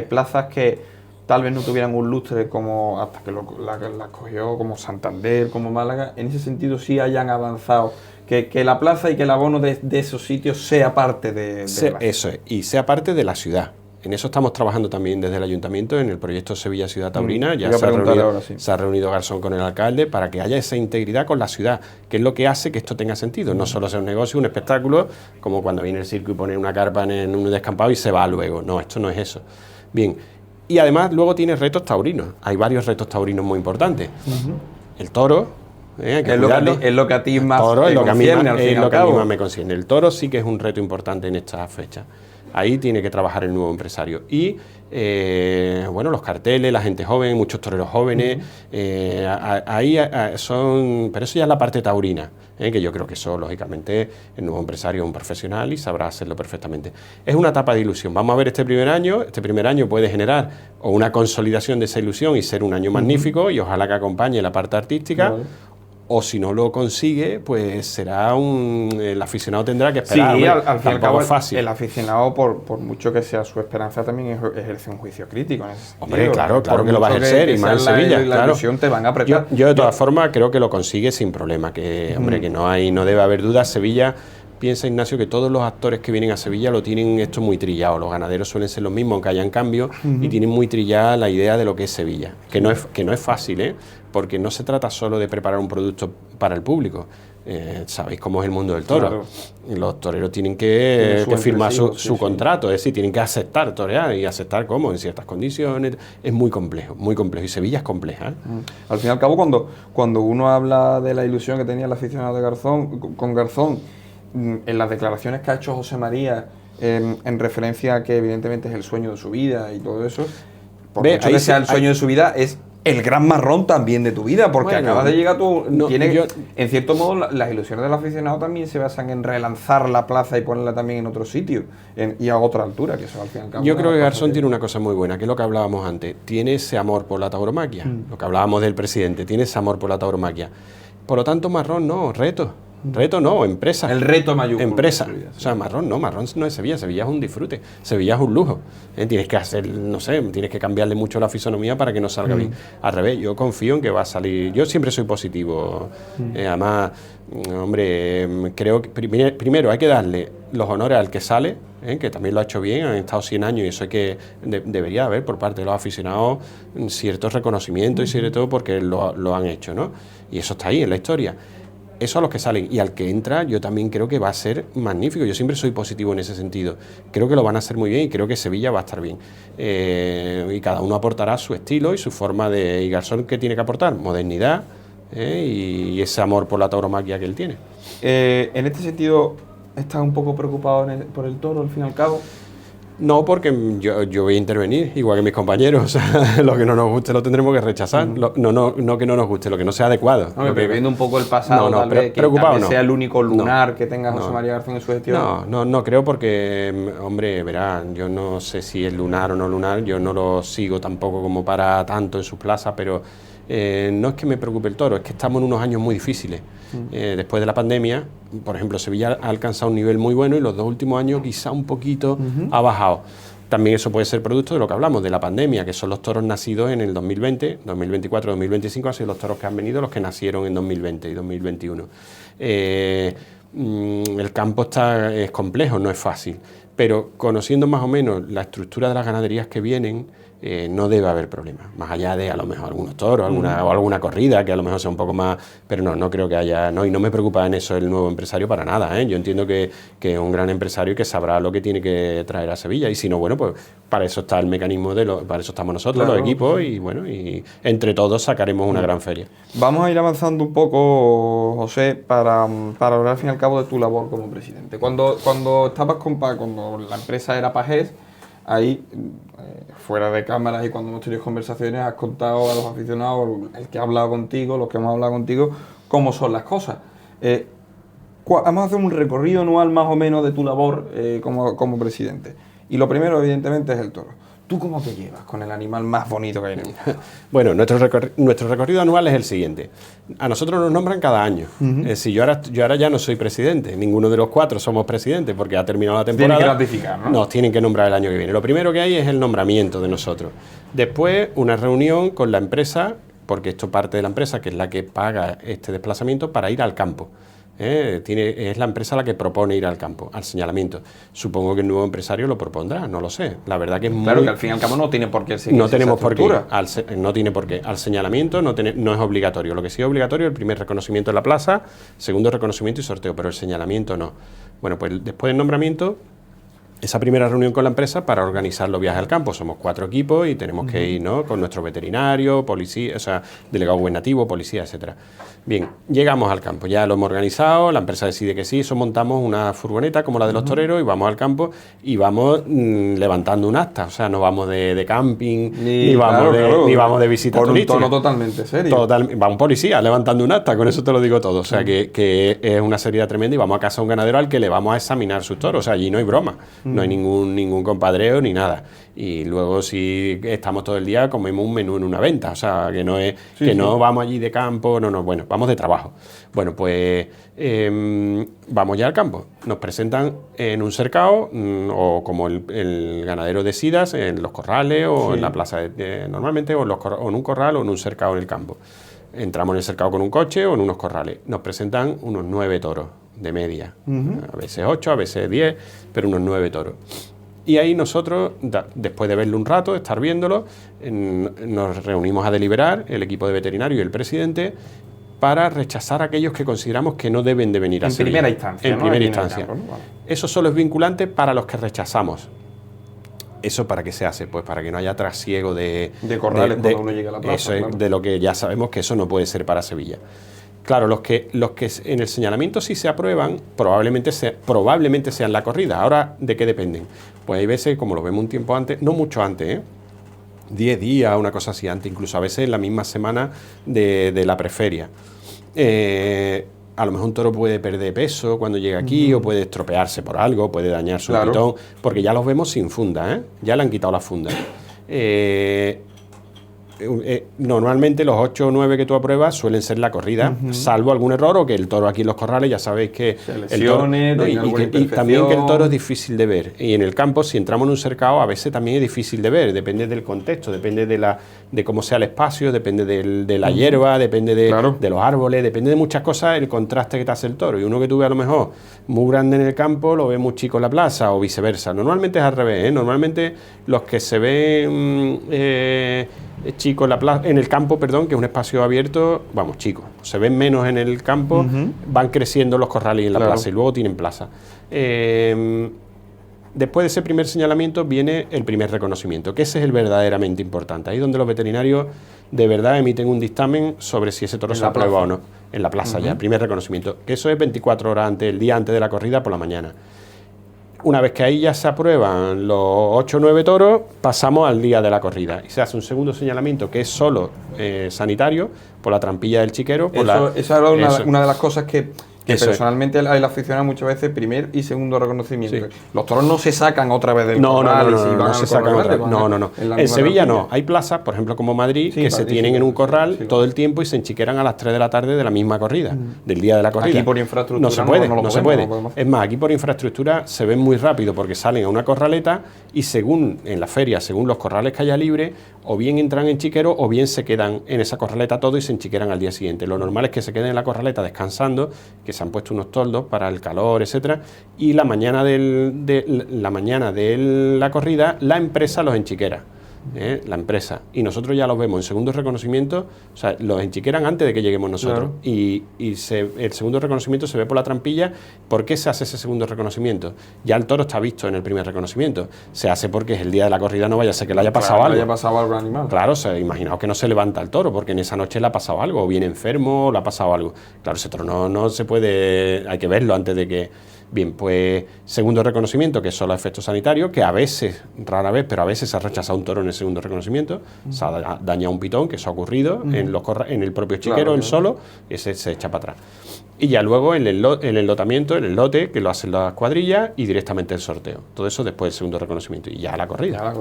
plazas que tal vez no tuvieran un lustre como hasta que la cogió, como Santander, como Málaga, en ese sentido sí hayan avanzado. Que la plaza y que el abono de esos sitios sea parte de eso es, y sea parte de la ciudad. En eso estamos trabajando también desde el Ayuntamiento, en el proyecto Sevilla Ciudad Taurina. Ya se ha reunido Garzón con el alcalde para que haya esa integridad con la ciudad, que es lo que hace que esto tenga sentido. No solo sea un negocio, un espectáculo, como cuando viene el circo y pone una carpa en un descampado y se va luego. No, esto no es eso. Bien, y además luego tiene retos taurinos. Hay varios retos taurinos muy importantes. El toro... es lo que a ti más te concierne, al fin y al cabo. Es lo que a mí más me concierne. El toro sí que es un reto importante en estas fechas. Ahí tiene que trabajar el nuevo empresario. Y bueno, los carteles, la gente joven, muchos toreros jóvenes, pero eso ya es la parte taurina, que yo creo que eso, lógicamente, el nuevo empresario es un profesional y sabrá hacerlo perfectamente. Es una etapa de ilusión. Vamos a ver este primer año puede generar o una consolidación de esa ilusión y ser un año magnífico, y ojalá que acompañe la parte artística. Vale. O si no lo consigue, pues será el aficionado tendrá que esperar. Sí, al fin y al cabo, fácil. El aficionado, por mucho que sea su esperanza, también ejerce un juicio crítico en ese sentido. Hombre, claro que lo va a ejercer, y más en Sevilla. La ilusión te van a apretar. Yo de todas formas, creo que lo consigue sin problema, que no debe haber dudas. Sevilla, piensa, Ignacio, que todos los actores que vienen a Sevilla lo tienen esto muy trillado. Los ganaderos suelen ser los mismos, aunque hayan cambios, y tienen muy trillada la idea de lo que es Sevilla. Que no es fácil, porque no se trata solo de preparar un producto para el público. Sabéis cómo es el mundo del toro. Claro. Los toreros tienen que firmar su contrato, es decir, tienen que aceptar torear, y aceptar cómo, en ciertas condiciones. Es muy complejo, y Sevilla es compleja. Al fin y al cabo, cuando uno habla de la ilusión que tenía el aficionado de con Garzón, en las declaraciones que ha hecho José María, en referencia a que evidentemente es el sueño de su vida y todo eso, por mucho que sea el sueño de su vida, es el gran marrón también de tu vida, porque acabas de llegar tú. En cierto modo, las ilusiones del aficionado también se basan en relanzar la plaza y ponerla también en otro sitio y a otra altura, que eso al fin y al cabo. Yo creo que Garzón tiene una cosa muy buena, que es lo que hablábamos antes. Tiene ese amor por la tauromaquia, lo que hablábamos del presidente, tiene ese amor por la tauromaquia. Por lo tanto, marrón no, reto no, empresa. El reto mayúsculo. Empresa. O sea, marrón no es Sevilla. Sevilla es un disfrute. Sevilla es un lujo. Tienes que hacer, no sé, tienes que cambiarle mucho la fisonomía para que no salga bien. Al revés, yo confío en que va a salir. Yo siempre soy positivo. Además, hombre, creo que primero hay que darle los honores al que sale, que también lo ha hecho bien, han estado 100 años, y eso hay que debería haber por parte de los aficionados ciertos reconocimientos y sobre todo porque lo han hecho, ¿no? Y eso está ahí en la historia. Eso a los que salen, y al que entra yo también creo que va a ser magnífico. Yo siempre soy positivo en ese sentido. Creo que lo van a hacer muy bien y creo que Sevilla va a estar bien. Y cada uno aportará su estilo y su forma de... Y Garzón, ¿qué tiene que aportar? Modernidad y ese amor por la tauromaquia que él tiene. En este sentido, ¿estás un poco preocupado por el toro, al fin y al cabo? No, porque yo voy a intervenir, igual que mis compañeros. O sea, lo que no nos guste lo tendremos que rechazar. No que no nos guste, lo que no sea adecuado. No, pero viendo un poco el pasado, tal vez, que tal vez sea el único lunar que tenga José María Garzón en su gestión. No creo, porque, hombre, verán, yo no sé si es lunar o no lunar, yo no lo sigo tampoco como para tanto en sus plazas, pero no es que me preocupe el toro, es que estamos en unos años muy difíciles. Después de la pandemia, por ejemplo, Sevilla ha alcanzado un nivel muy bueno y los 2 últimos años quizá un poquito ha bajado. También eso puede ser producto de lo que hablamos, de la pandemia, que son los toros nacidos en el 2020, 2024, 2025, han sido los toros que han venido, los que nacieron en 2020 y 2021. El campo es complejo, no es fácil, pero conociendo más o menos la estructura de las ganaderías que vienen, no debe haber problemas, más allá de a lo mejor algunos toros, o alguna corrida que a lo mejor sea un poco más, pero no creo que haya, y no me preocupa en eso el nuevo empresario para nada, Yo entiendo que es un gran empresario y que sabrá lo que tiene que traer a Sevilla, y si no, bueno, pues para eso está el mecanismo, para eso estamos nosotros, claro, los equipos, y bueno, y entre todos sacaremos una gran feria. Vamos a ir avanzando un poco, José, para hablar al fin y al cabo de tu labor como presidente. Cuando estabas cuando la empresa era Pajés, ahí, fuera de cámaras y cuando hemos tenido conversaciones, has contado a los aficionados, el que ha hablado contigo, los que hemos hablado contigo, cómo son las cosas. Vamos a hacer un recorrido anual más o menos de tu labor como presidente. Y lo primero, evidentemente, es el toro. ¿Tú cómo te llevas con el animal más bonito que hay en el mundo? Bueno, nuestro recorrido anual es el siguiente. A nosotros nos nombran cada año. Si yo ahora ya no soy presidente, ninguno de los 4 somos presidentes porque ha terminado la temporada. Tienen que ratificar, ¿no? Nos tienen que nombrar el año que viene. Lo primero que hay es el nombramiento de nosotros. Después, una reunión con la empresa, porque esto parte de la empresa, que es la que paga este desplazamiento, para ir al campo. Es la empresa la que propone ir al campo, al señalamiento. Supongo que el nuevo empresario lo propondrá, no lo sé. La verdad que es claro, que al fin y al cabo no tiene por qué seguir no tenemos por qué. No tiene por qué. Al señalamiento no es obligatorio. Lo que sí es obligatorio es el primer reconocimiento en la plaza, segundo reconocimiento y sorteo, pero el señalamiento no. Bueno, pues después del nombramiento esa primera reunión con la empresa para organizar los viajes al campo. Somos 4 equipos y tenemos que ir, ¿no?, con nuestro veterinario, policía, o sea, delegado gubernativo, policía, etcétera. Bien, llegamos al campo, ya lo hemos organizado, la empresa decide que sí, eso montamos una furgoneta como la de los toreros y vamos al campo y vamos levantando un acta, o sea, no vamos de camping, ni vamos de visita turística. Con un tono totalmente serio. Va un policía levantando un acta, con eso te lo digo todo. O sea, que es una seriedad tremenda y vamos a casa a un ganadero al que le vamos a examinar sus toros. O sea, allí no hay broma, no hay ningún compadreo ni nada. Y luego si estamos todo el día comemos un menú en una venta, o sea, que no es no vamos allí de campo, bueno, vamos de trabajo. Bueno, pues vamos ya al campo. Nos presentan en un cercado o como el ganadero de Sidas, en los corrales o en la plaza normalmente, o en un corral o en un cercado en el campo. Entramos en el cercado con un coche o en unos corrales. Nos presentan unos 9 toros de media, a veces 8, a veces 10, pero unos 9 toros. Y ahí nosotros, después de verlo un rato, de estar viéndolo, nos reunimos a deliberar, el equipo de veterinario y el presidente, para rechazar a aquellos que consideramos que no deben de venir a Sevilla. En primera instancia. En primera instancia. Vale. Eso solo es vinculante para los que rechazamos. ¿Eso para qué se hace? Pues para que no haya trasiego de corrales cuando uno llegue a la plaza. Eso es de lo que ya sabemos que eso no puede ser para Sevilla. Claro, los que en el señalamiento sí se aprueban, probablemente sean la corrida. Ahora, ¿de qué dependen? Pues hay veces, como lo vemos un tiempo antes, no mucho antes, 10 días, una cosa así antes, incluso a veces en la misma semana de la preferia. A lo mejor un toro puede perder peso cuando llega aquí, o puede estropearse por algo, puede dañar su pitón, porque ya los vemos sin funda, ya le han quitado la funda. Normalmente los 8 o 9 que tú apruebas suelen ser la corrida, salvo algún error o que el toro aquí en los corrales ya sabéis que el toro, y también que el toro es difícil de ver, y en el campo si entramos en un cercado a veces también es difícil de ver, depende del contexto, depende de cómo sea el espacio, depende de la hierba, depende de los árboles, depende de muchas cosas el contraste que te hace el toro, y uno que tú ves a lo mejor muy grande en el campo lo ves muy chico en la plaza o viceversa. Normalmente es al revés, normalmente los que se ven chico en el campo, perdón, que es un espacio abierto, vamos, chicos, se ven menos en el campo, van creciendo los corrales en la plaza y luego tienen plaza. Después de ese primer señalamiento viene el primer reconocimiento, que ese es el verdaderamente importante, ahí donde los veterinarios de verdad emiten un dictamen sobre si ese toro se aprueba o no, en la plaza ya, el primer reconocimiento, que eso es 24 horas antes, el día antes de la corrida por la mañana. Una vez que ahí ya se aprueban los 8 o 9 toros, pasamos al día de la corrida y se hace un segundo señalamiento que es solo sanitario, por la trampilla del chiquero. Esa era una de las cosas que personalmente el aficionado muchas veces primer y segundo reconocimiento. Sí. Los toros no se sacan otra vez del corral. No se sacan otra vez. No. En Sevilla no. Hay plazas, por ejemplo como Madrid, que se tienen en un corral todo el tiempo y se enchiqueran a las 3 de la tarde de la misma corrida, del día de la corrida. Aquí por infraestructura no se puede. Es más, aquí por infraestructura se ven muy rápido porque salen a una corraleta y según en la feria, según los corrales que haya libre, o bien entran en chiquero o bien se quedan en esa corraleta todo y se enchiqueran al día siguiente. Lo normal es que se queden en la corraleta descansando, que se han puesto unos toldos para el calor, etcétera, y la mañana de la corrida la empresa los enchiquera. La empresa, y nosotros ya los vemos en segundo reconocimiento, o sea, los enchiqueran antes de que lleguemos nosotros, y el segundo reconocimiento se ve por la trampilla. ¿Por qué se hace ese segundo reconocimiento? Ya el toro está visto en el primer reconocimiento, se hace porque es el día de la corrida, no vaya a ser que le haya pasado algo. Le haya pasado algo al animal. Claro, o sea, imaginaos que no se levanta el toro, porque en esa noche le ha pasado algo, o viene enfermo, o le ha pasado algo. Claro, ese toro no se puede, hay que verlo antes de que... Bien, pues segundo reconocimiento, que es solo efectos sanitarios, que a veces, rara vez, pero a veces se ha rechazado un toro en el segundo reconocimiento, se ha dañado un pitón, que eso ha ocurrido en el propio chiquero, él solo, ese se echa para atrás. Y ya luego el enlotamiento, el enlote, que lo hacen las cuadrillas, y directamente el sorteo. Todo eso después del segundo reconocimiento. Y ya la corrida.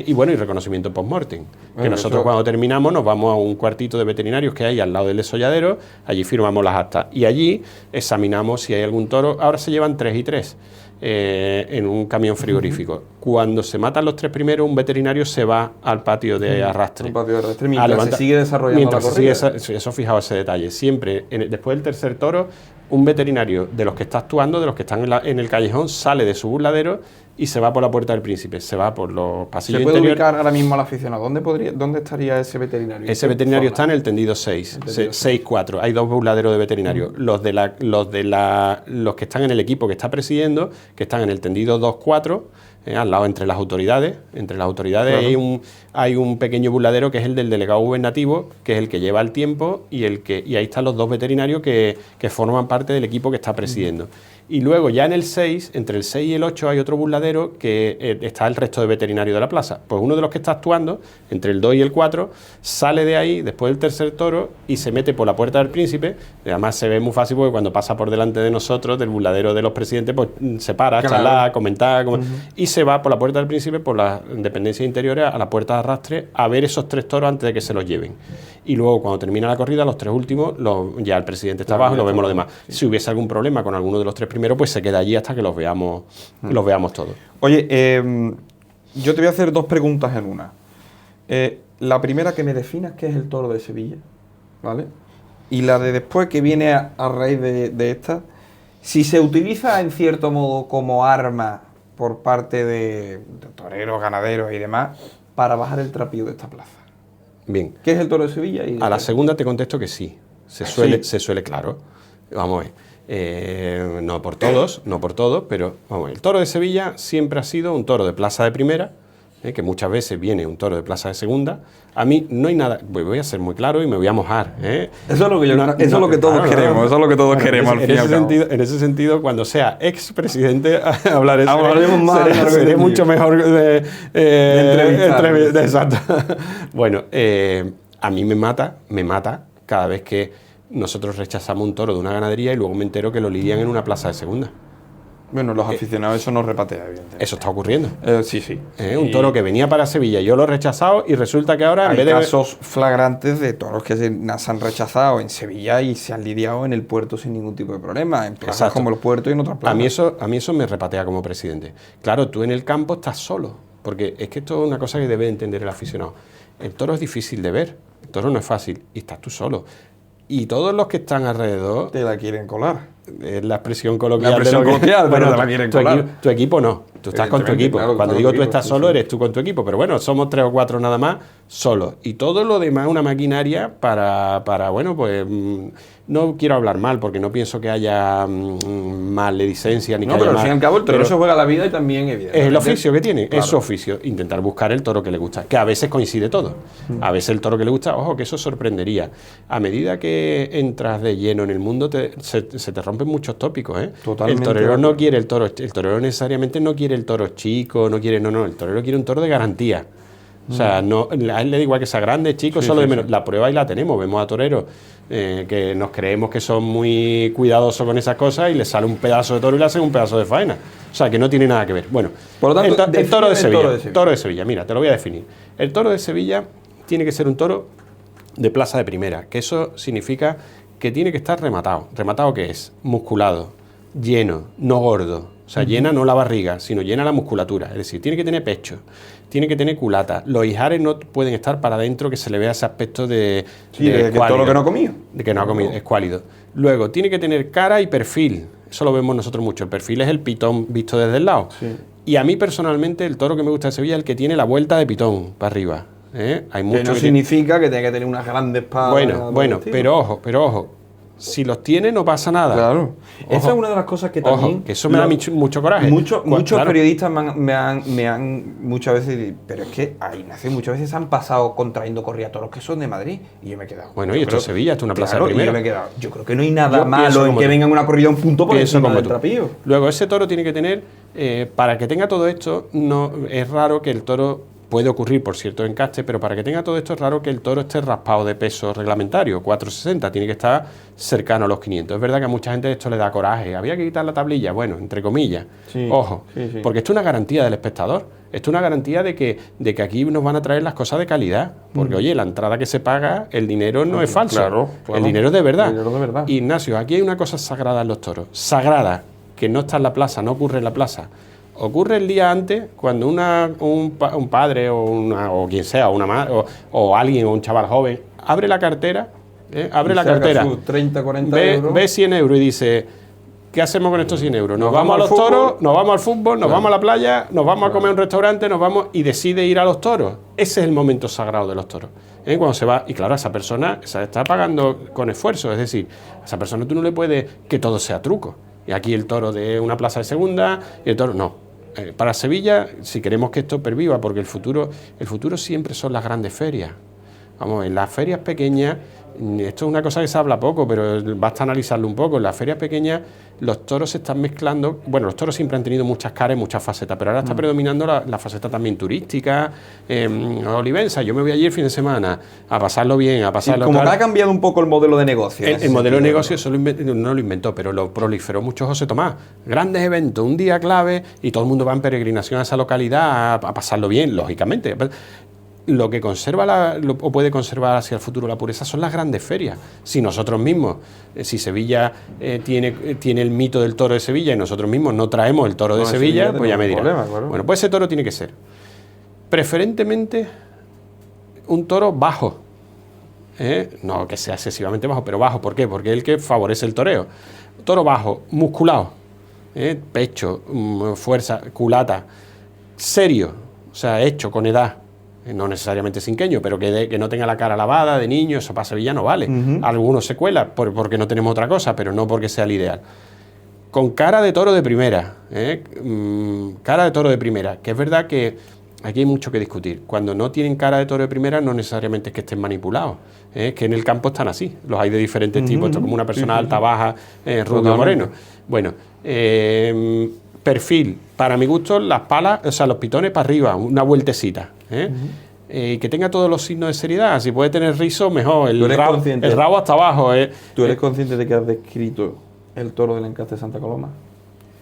Y bueno, y reconocimiento post-mortem. Que nosotros cuando terminamos nos vamos a un cuartito de veterinarios que hay al lado del desolladero, allí firmamos las actas. Y allí examinamos si hay algún toro. Ahora se llevan 3 y 3 en un camión frigorífico. cuando se matan los 3 primeros, un veterinario se va al patio de arrastre. Un patio de arrastre mientras se sigue desarrollando mientras la se sigue corrida. eso, fijaos ese detalle. Siempre, después del tercer toro, un veterinario de los que está actuando, de los que están en el callejón, sale de su burladero y se va por la puerta del príncipe, se va por los pasillos ¿Se puede interiores. ubicar ahora mismo al aficionado? ¿Dónde estaría ese veterinario? Ese veterinario está en el tendido 6, 6-4. Hay 2 burladeros de veterinario. Los que están en el equipo que está presidiendo, que están en el tendido 2-4, al lado entre las autoridades. Entre las autoridades claro. hay un pequeño burladero que es el del delegado gubernativo, que es el que lleva el tiempo y ahí están los 2 veterinarios que forman parte del equipo que está presidiendo. Y luego ya en el 6, entre el 6 y el 8 hay otro burladero que está el resto de veterinarios de la plaza. Pues uno de los que está actuando, entre el 2 y el 4, sale de ahí después del tercer toro y se mete por la puerta del príncipe. Además se ve muy fácil porque cuando pasa por delante de nosotros, del burladero de los presidentes, pues se para, claro. Charlar, comentar, y se va por la puerta del príncipe, por las dependencias interiores, a la puerta de arrastre, a ver esos 3 toros antes de que se los lleven. Y luego cuando termina la corrida, los 3 últimos, ya el presidente está abajo y lo vemos los demás. Sí. Si hubiese algún problema con alguno de los 3 primero, pues se queda allí hasta que los veamos todos. Oye, yo te voy a hacer 2 preguntas en una. La primera, que me definas qué es el toro de Sevilla, ¿vale? Y la de después, que viene a raíz de esta, si se utiliza en cierto modo como arma por parte de toreros, ganaderos y demás, para bajar el trapío de esta plaza. Bien. ¿Qué es el toro de Sevilla? A la segunda te contesto que sí. Se suele, claro. Vamos a ver. No por todos, pero vamos, el toro de Sevilla siempre ha sido un toro de plaza de primera, que muchas veces viene un toro de plaza de segunda. A mí no hay nada, voy a ser muy claro y me voy a mojar. Eso es lo que eso es lo que todos queremos, eso es lo que todos queremos al fin y al cabo. En ese sentido, cuando sea expresidente, hablaremos más, seré mucho mejor de entrevistar. Exacto. Bueno, a mí me mata cada vez que nosotros rechazamos un toro de una ganadería y luego me entero que lo lidian en una plaza de segunda. Bueno, los aficionados eso nos repatea, evidentemente. Eso está ocurriendo. Sí. Un toro que venía para Sevilla, yo lo he rechazado y resulta que ahora... Hay casos flagrantes de toros que se han rechazado en Sevilla y se han lidiado en el puerto sin ningún tipo de problema, en plazas como el puerto y en otras plazas. A mí eso me repatea como presidente. Claro, tú en el campo estás solo, porque es que esto es una cosa que debe entender el aficionado. El toro es difícil de ver, el toro no es fácil y estás tú solo. Y todos los que están alrededor... Te la quieren colar. Es la expresión coloquial. Pero te la quieren colar. Tu equipo no. Tú estás con tu equipo. Claro, cuando digo tú estás solo, eres tú con tu equipo. Pero bueno, somos 3 o 4 nada más solos. Y todo lo demás una maquinaria para bueno, pues... No quiero hablar mal, porque no pienso que haya maledicencia ni que haya pero al fin y al cabo el toro se juega la vida y también, evidentemente... Es el oficio que tiene, claro. Es su oficio. Intentar buscar el toro que le gusta, que a veces coincide todo. A veces el toro que le gusta, ojo, que eso sorprendería. A medida que entras de lleno en el mundo, se te rompen muchos tópicos, ¿eh? Totalmente. El torero no quiere el torero necesariamente no quiere el toro chico, el torero quiere un toro de garantía. O sea, no, a él le da igual que sea grande, chico, solo de menos. La prueba ahí la tenemos, vemos a toreros que nos creemos que son muy cuidadosos con esas cosas y les sale un pedazo de toro y le hacen un pedazo de faena. O sea, que no tiene nada que ver. Bueno, por lo tanto, el toro de Sevilla. Toro de Sevilla, mira, te lo voy a definir. El toro de Sevilla tiene que ser un toro de plaza de primera, que eso significa que tiene que estar rematado. ¿Rematado qué es? Musculado, lleno, no gordo. O sea, llena no la barriga, sino llena la musculatura. Es decir, tiene que tener pecho, tiene que tener culata. Los ijares no pueden estar para adentro, que se le vea ese aspecto de todo lo que no ha comido. De que no ha comido, es cuálido. Luego, tiene que tener cara y perfil. Eso lo vemos nosotros mucho. El perfil es el pitón visto desde el lado. Sí. Y a mí personalmente el toro que me gusta de Sevilla es el que tiene la vuelta de pitón para arriba. Hay muchos que no significa que tenga que tener unas grandes patas. Bueno, pero ojo. Si los tiene, no pasa nada. Claro. Ojo, esa es una de las cosas que también... que eso me da mucho coraje. Muchos periodistas me han muchas veces... Pero es que a Ignacio muchas veces han pasado contrayendo corrida toros que son de Madrid. Y yo me he quedado... Bueno, y esto es Sevilla, esto es una plaza de primera. Y yo me he quedado... Yo creo que no hay nada malo en que vengan una corrida a un punto por encima del trapío. Luego, ese toro tiene que tener... para que tenga todo esto, no es raro que el toro... Puede ocurrir por cierto encaste, pero para que tenga todo esto es raro que el toro esté raspado de peso reglamentario, 460, tiene que estar cercano a los 500. Es verdad que a mucha gente esto le da coraje, había que quitar la tablilla, bueno, entre comillas, ojo, porque esto es una garantía del espectador, esto es una garantía de que aquí nos van a traer las cosas de calidad, porque oye, la entrada que se paga, el dinero no es falso, claro. El dinero es de verdad. El dinero de verdad. Ignacio, aquí hay una cosa sagrada en los toros, sagrada, que no está en la plaza, no ocurre en la plaza. ocurre el día antes, cuando un padre o quien sea, una madre, o alguien, o un chaval joven, abre la cartera, abre la cartera, sus 30, 40 euros. ve 100 euros y dice, ¿qué hacemos con estos 100 euros? Nos vamos a los toros, nos vamos al fútbol, nos vamos a la playa, nos vamos a comer a un restaurante, y decide ir a los toros. Ese es el momento sagrado de los toros. Cuando se va, y claro, esa persona se está pagando con esfuerzo, es decir, a esa persona tú no le puedes que todo sea truco. Y aquí el toro de una plaza de segunda, y el toro, no. Para Sevilla, si queremos que esto perviva, porque el futuro siempre son las grandes ferias. Vamos, en las ferias pequeñas, esto es una cosa que se habla poco, pero basta analizarlo un poco. En las ferias pequeñas los toros se están mezclando. Bueno, los toros siempre han tenido muchas caras y muchas facetas, pero ahora está predominando la faceta también turística, olivenza. Yo me voy allí el fin de semana a pasarlo bien, a pasarlo... Como que ha cambiado un poco el modelo de negocio. El modelo de negocio eso no lo inventó, pero lo proliferó mucho José Tomás. Grandes eventos, un día clave, y todo el mundo va en peregrinación a esa localidad a pasarlo bien, lógicamente. Lo que conserva o puede conservar hacia el futuro la pureza son las grandes ferias. Si nosotros mismos, si Sevilla tiene el mito del toro de Sevilla y nosotros mismos no traemos el toro de Sevilla, pues ya me dirán. Claro. Bueno, pues ese toro tiene que ser preferentemente un toro bajo. No que sea excesivamente bajo, pero bajo. ¿Por qué? Porque es el que favorece el toreo. Toro bajo, musculado, pecho, fuerza, culata, serio, o sea, hecho con edad. No necesariamente cinqueño, pero que no tenga la cara lavada de niño, eso para Sevilla no vale. Algunos se cuelan porque no tenemos otra cosa, pero no porque sea el ideal. Con cara de toro de primera, cara de toro de primera, que es verdad que aquí hay mucho que discutir. Cuando no tienen cara de toro de primera, no necesariamente es que estén manipulados, que en el campo están así, los hay de diferentes tipos, esto es como una persona alta, baja, rubio, moreno. Bueno, perfil, para mi gusto, las palas, o sea, los pitones para arriba, una vueltecita, que tenga todos los signos de seriedad. Si puede tener rizo, mejor. El rabo hasta abajo. ¿Tú eres consciente de que has descrito el toro del encaste de Santa Coloma?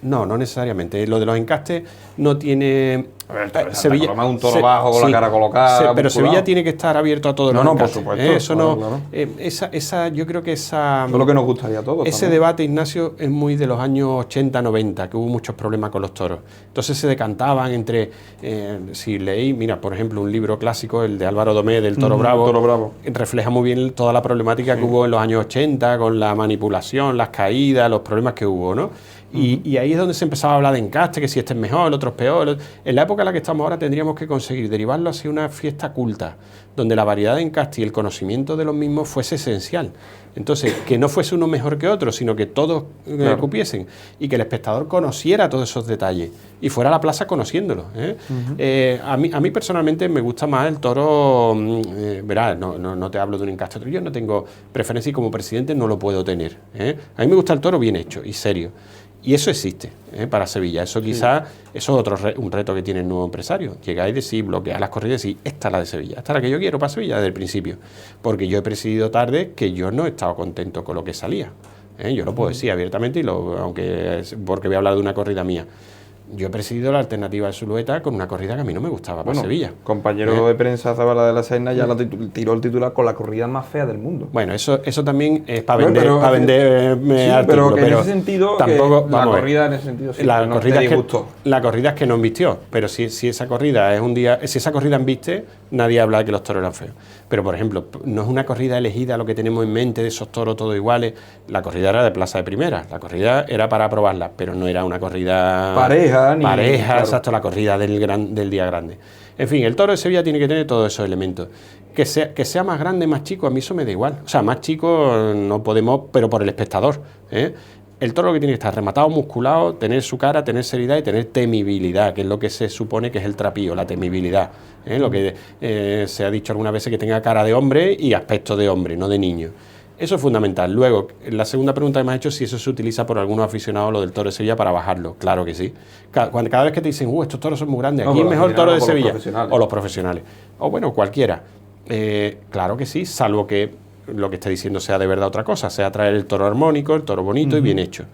No necesariamente. Lo de los encastes no tiene... Sevilla es un toro bajo con la cara colocada. Pero Sevilla tiene que estar abierto a todos los encastes. Por supuesto. Eso claro, no. Claro. Yo creo que esa... Eso es lo que nos gustaría a todos. Ese debate, Ignacio, es muy de los años 80-90, que hubo muchos problemas con los toros. Entonces se decantaban entre... si leí, mira, por ejemplo, un libro clásico, el de Álvaro Domé, del Toro Bravo. Toro Bravo. Refleja muy bien toda la problemática que hubo en los años 80, con la manipulación, las caídas, los problemas que hubo, ¿no? Y ahí es donde se empezaba a hablar de encaste, que si este es mejor, el otro es peor. En la época en la que estamos ahora tendríamos que conseguir derivarlo hacia una fiesta culta, donde la variedad de encastes y el conocimiento de los mismos fuese esencial. Entonces, que no fuese uno mejor que otro, sino que todos cupiesen, y que el espectador conociera todos esos detalles y fuera a la plaza conociéndolos. A mí personalmente me gusta más el toro, verás, no te hablo de un encaste, yo no tengo preferencia y como presidente no lo puedo tener. A mí me gusta el toro bien hecho y serio. Y eso existe para Sevilla. Eso quizás eso es un reto que tiene el nuevo empresario. Llegáis y decís, bloquear las corridas y decís, esta es la de Sevilla, esta es la que yo quiero para Sevilla desde el principio. Porque yo he presidido tarde que yo no he estado contento con lo que salía. Yo lo puedo decir abiertamente, porque voy a hablar de una corrida mía. Yo he presidido la alternativa de Zulueta con una corrida que a mí no me gustaba para Sevilla. Compañero de prensa Zabala de la Serna ya tiró el titular con la corrida más fea del mundo. Bueno, eso también es para venderme artículos. Pero en ese sentido, tampoco, la corrida en ese sentido sí, la corrida es que no embistió. Pero si esa corrida es un día, si esa corrida embiste, nadie habla de que los toros eran feos. Pero, por ejemplo, no es una corrida elegida lo que tenemos en mente de esos toros todos iguales. La corrida era de plaza de primera. La corrida era para probarla, pero no era una corrida... Pareja, claro. Exacto, la corrida del día grande. En fin, el toro de Sevilla tiene que tener todos esos elementos. Que sea más grande, más chico, a mí eso me da igual. O sea, más chico no podemos, pero por el espectador. El toro que tiene que estar rematado, musculado, tener su cara, tener seriedad y tener temibilidad, que es lo que se supone que es el trapío, la temibilidad. Lo que se ha dicho algunas veces, que tenga cara de hombre y aspecto de hombre, no de niño. Eso es fundamental. Luego, la segunda pregunta que me has hecho, si eso se utiliza por algunos aficionados, lo del toro de Sevilla, para bajarlo. Claro que sí. Cada vez que te dicen, estos toros son muy grandes, aquí es mejor el toro de Sevilla. O los profesionales. O bueno, cualquiera. Claro que sí, salvo que lo que esté diciendo sea de verdad otra cosa, sea traer el toro armónico, el toro bonito y bien hecho.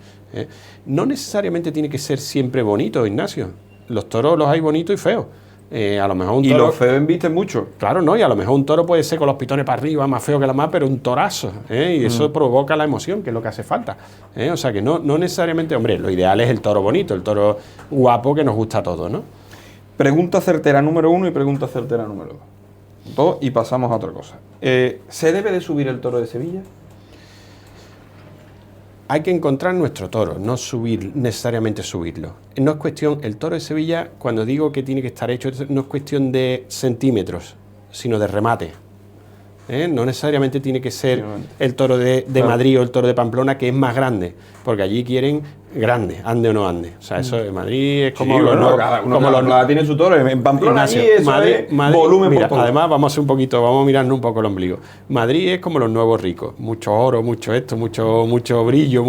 No necesariamente tiene que ser siempre bonito, Ignacio. Los toros los hay bonitos y feos. A lo mejor un Y toro... los feos embisten mucho. Claro, ¿no? Y a lo mejor un toro puede ser con los pitones para arriba, más feo que la más, pero un torazo, ¿eh? Y eso provoca la emoción, que es lo que hace falta, ¿eh? O sea que no necesariamente, hombre, lo ideal es el toro bonito, el toro guapo que nos gusta a todos, ¿no? Pregunta certera número 1 y pregunta certera número 2. Y pasamos a otra cosa. ¿Se debe de subir el toro de Sevilla? Hay que encontrar nuestro toro, no necesariamente subirlo. No es cuestión, el toro de Sevilla, cuando digo que tiene que estar hecho, no es cuestión de centímetros, sino de remate. No necesariamente tiene que ser el toro de Madrid o el toro de Pamplona, que es más grande, porque allí quieren grande, ande o no ande. O sea, eso de Madrid es como los nuevos. Como Pamplona tiene su toro, en Pamplona allí eso Madrid, volumen mira, por todo. además vamos a mirarnos un poco el ombligo. Madrid es como los nuevos ricos, mucho oro, mucho esto, mucho brillo,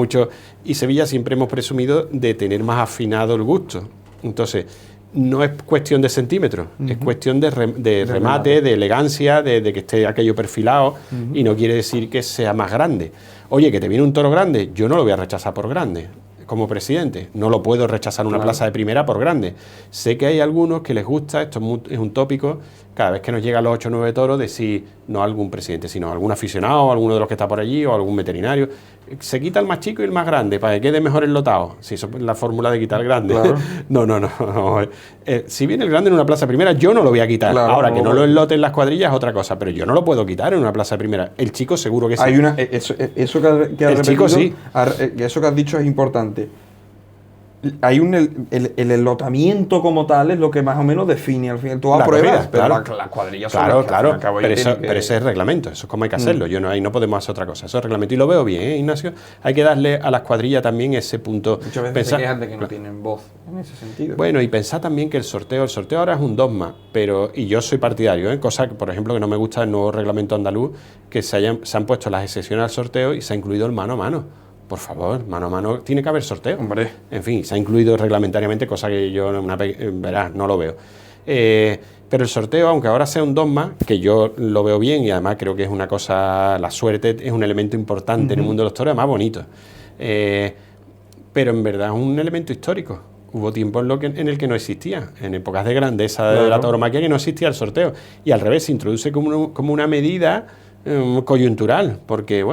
y Sevilla siempre hemos presumido de tener más afinado el gusto. Entonces, no es cuestión de centímetros, es cuestión de remate, de elegancia, de que esté aquello perfilado, y no quiere decir que sea más grande. Oye, que te viene un toro grande, yo no lo voy a rechazar por grande. Como presidente, no lo puedo rechazar en una plaza de primera por grande. Sé que hay algunos que les gusta, esto es un tópico, cada vez que nos llegan los 8 o 9 toros, decir, no algún presidente, sino algún aficionado, alguno de los que está por allí, o algún veterinario. Se quita el más chico y el más grande, para que quede mejor enlotado. Si eso es la fórmula de quitar el grande. Claro. No. Si viene el grande en una plaza de primera, yo no lo voy a quitar. Claro, ahora, que no lo enlote en las cuadrillas es otra cosa, pero yo no lo puedo quitar en una plaza de primera. El chico seguro que sí. Hay eso que has repetido, chico sí. Eso que has dicho es importante. Hay el enlotamiento como tal es lo que más o menos define al final. Tú apruebas, pero las cuadrillas son las que claro. Pero ese es el reglamento, eso es como hay que hacerlo. Ahí no podemos hacer otra cosa. Eso es reglamento y lo veo bien, Ignacio. Hay que darle a las cuadrillas también ese punto. Muchas veces se quejan de que no tienen voz en ese sentido. Bueno, y pensar también que el sorteo ahora es un dogma, y yo soy partidario, cosa que, por ejemplo, que no me gusta del nuevo reglamento andaluz, que se han puesto las excepciones al sorteo y se ha incluido el mano a mano. Por favor, mano a mano tiene que haber sorteo. Hombre. En fin, se ha incluido reglamentariamente, cosa que yo no lo veo. Pero el sorteo, aunque ahora sea un dogma, que yo lo veo bien y además creo que es una cosa, la suerte es un elemento importante en el mundo de los toros, además bonito. Pero en verdad es un elemento histórico. Hubo tiempo en el que no existía, en épocas de grandeza de la tauromaquia, que no existía el sorteo. Y al revés, se introduce como una medida coyuntural, porque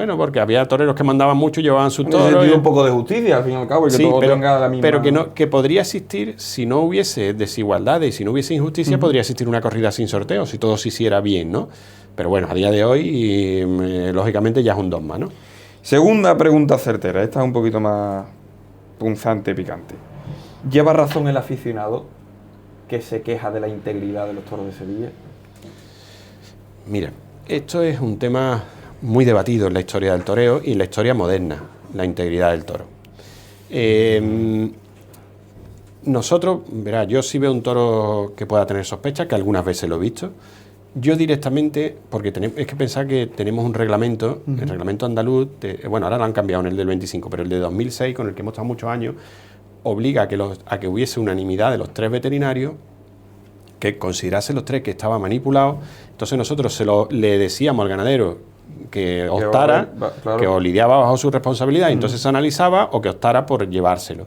había toreros que mandaban mucho y llevaban sus toros. Un poco de justicia, al fin y al cabo, y que sí, todo tenga la misma... Pero que podría existir, si no hubiese desigualdades y si no hubiese injusticia, podría existir una corrida sin sorteo, si todo se hiciera bien, ¿no? Pero bueno, a día de hoy, lógicamente ya es un dogma, ¿no? Segunda pregunta certera, esta es un poquito más punzante, picante. ¿Lleva razón el aficionado que se queja de la integridad de los toros de Sevilla? Mira, esto es un tema muy debatido en la historia del toreo y en la historia moderna, la integridad del toro. Nosotros, verá, yo sí veo un toro que pueda tener sospechas, que algunas veces lo he visto. Yo directamente, porque es que pensar que tenemos un reglamento, el reglamento andaluz, ahora lo han cambiado en el del 25, pero el de 2006, con el que hemos estado muchos años, obliga a que hubiese unanimidad de los 3 veterinarios, que considerase los 3 que estaba manipulado. Entonces nosotros le decíamos al ganadero que optara, que o lidiaba bajo su responsabilidad, y entonces se analizaba, o que optara por llevárselo.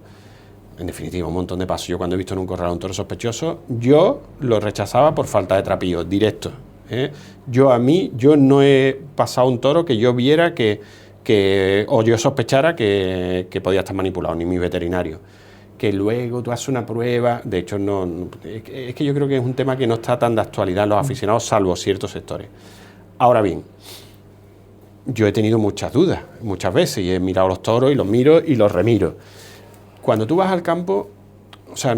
En definitiva, un montón de pasos. Yo cuando he visto en un corral un toro sospechoso, yo lo rechazaba por falta de trapío, directo. Yo no he pasado un toro que yo viera o yo sospechara que podía estar manipulado, ni mi veterinario. Que luego tú haces una prueba, de hecho es que yo creo que es un tema que no está tan de actualidad en los aficionados, salvo ciertos sectores. Ahora bien, yo he tenido muchas dudas, muchas veces, y he mirado los toros y los miro y los remiro. Cuando tú vas al campo, o sea,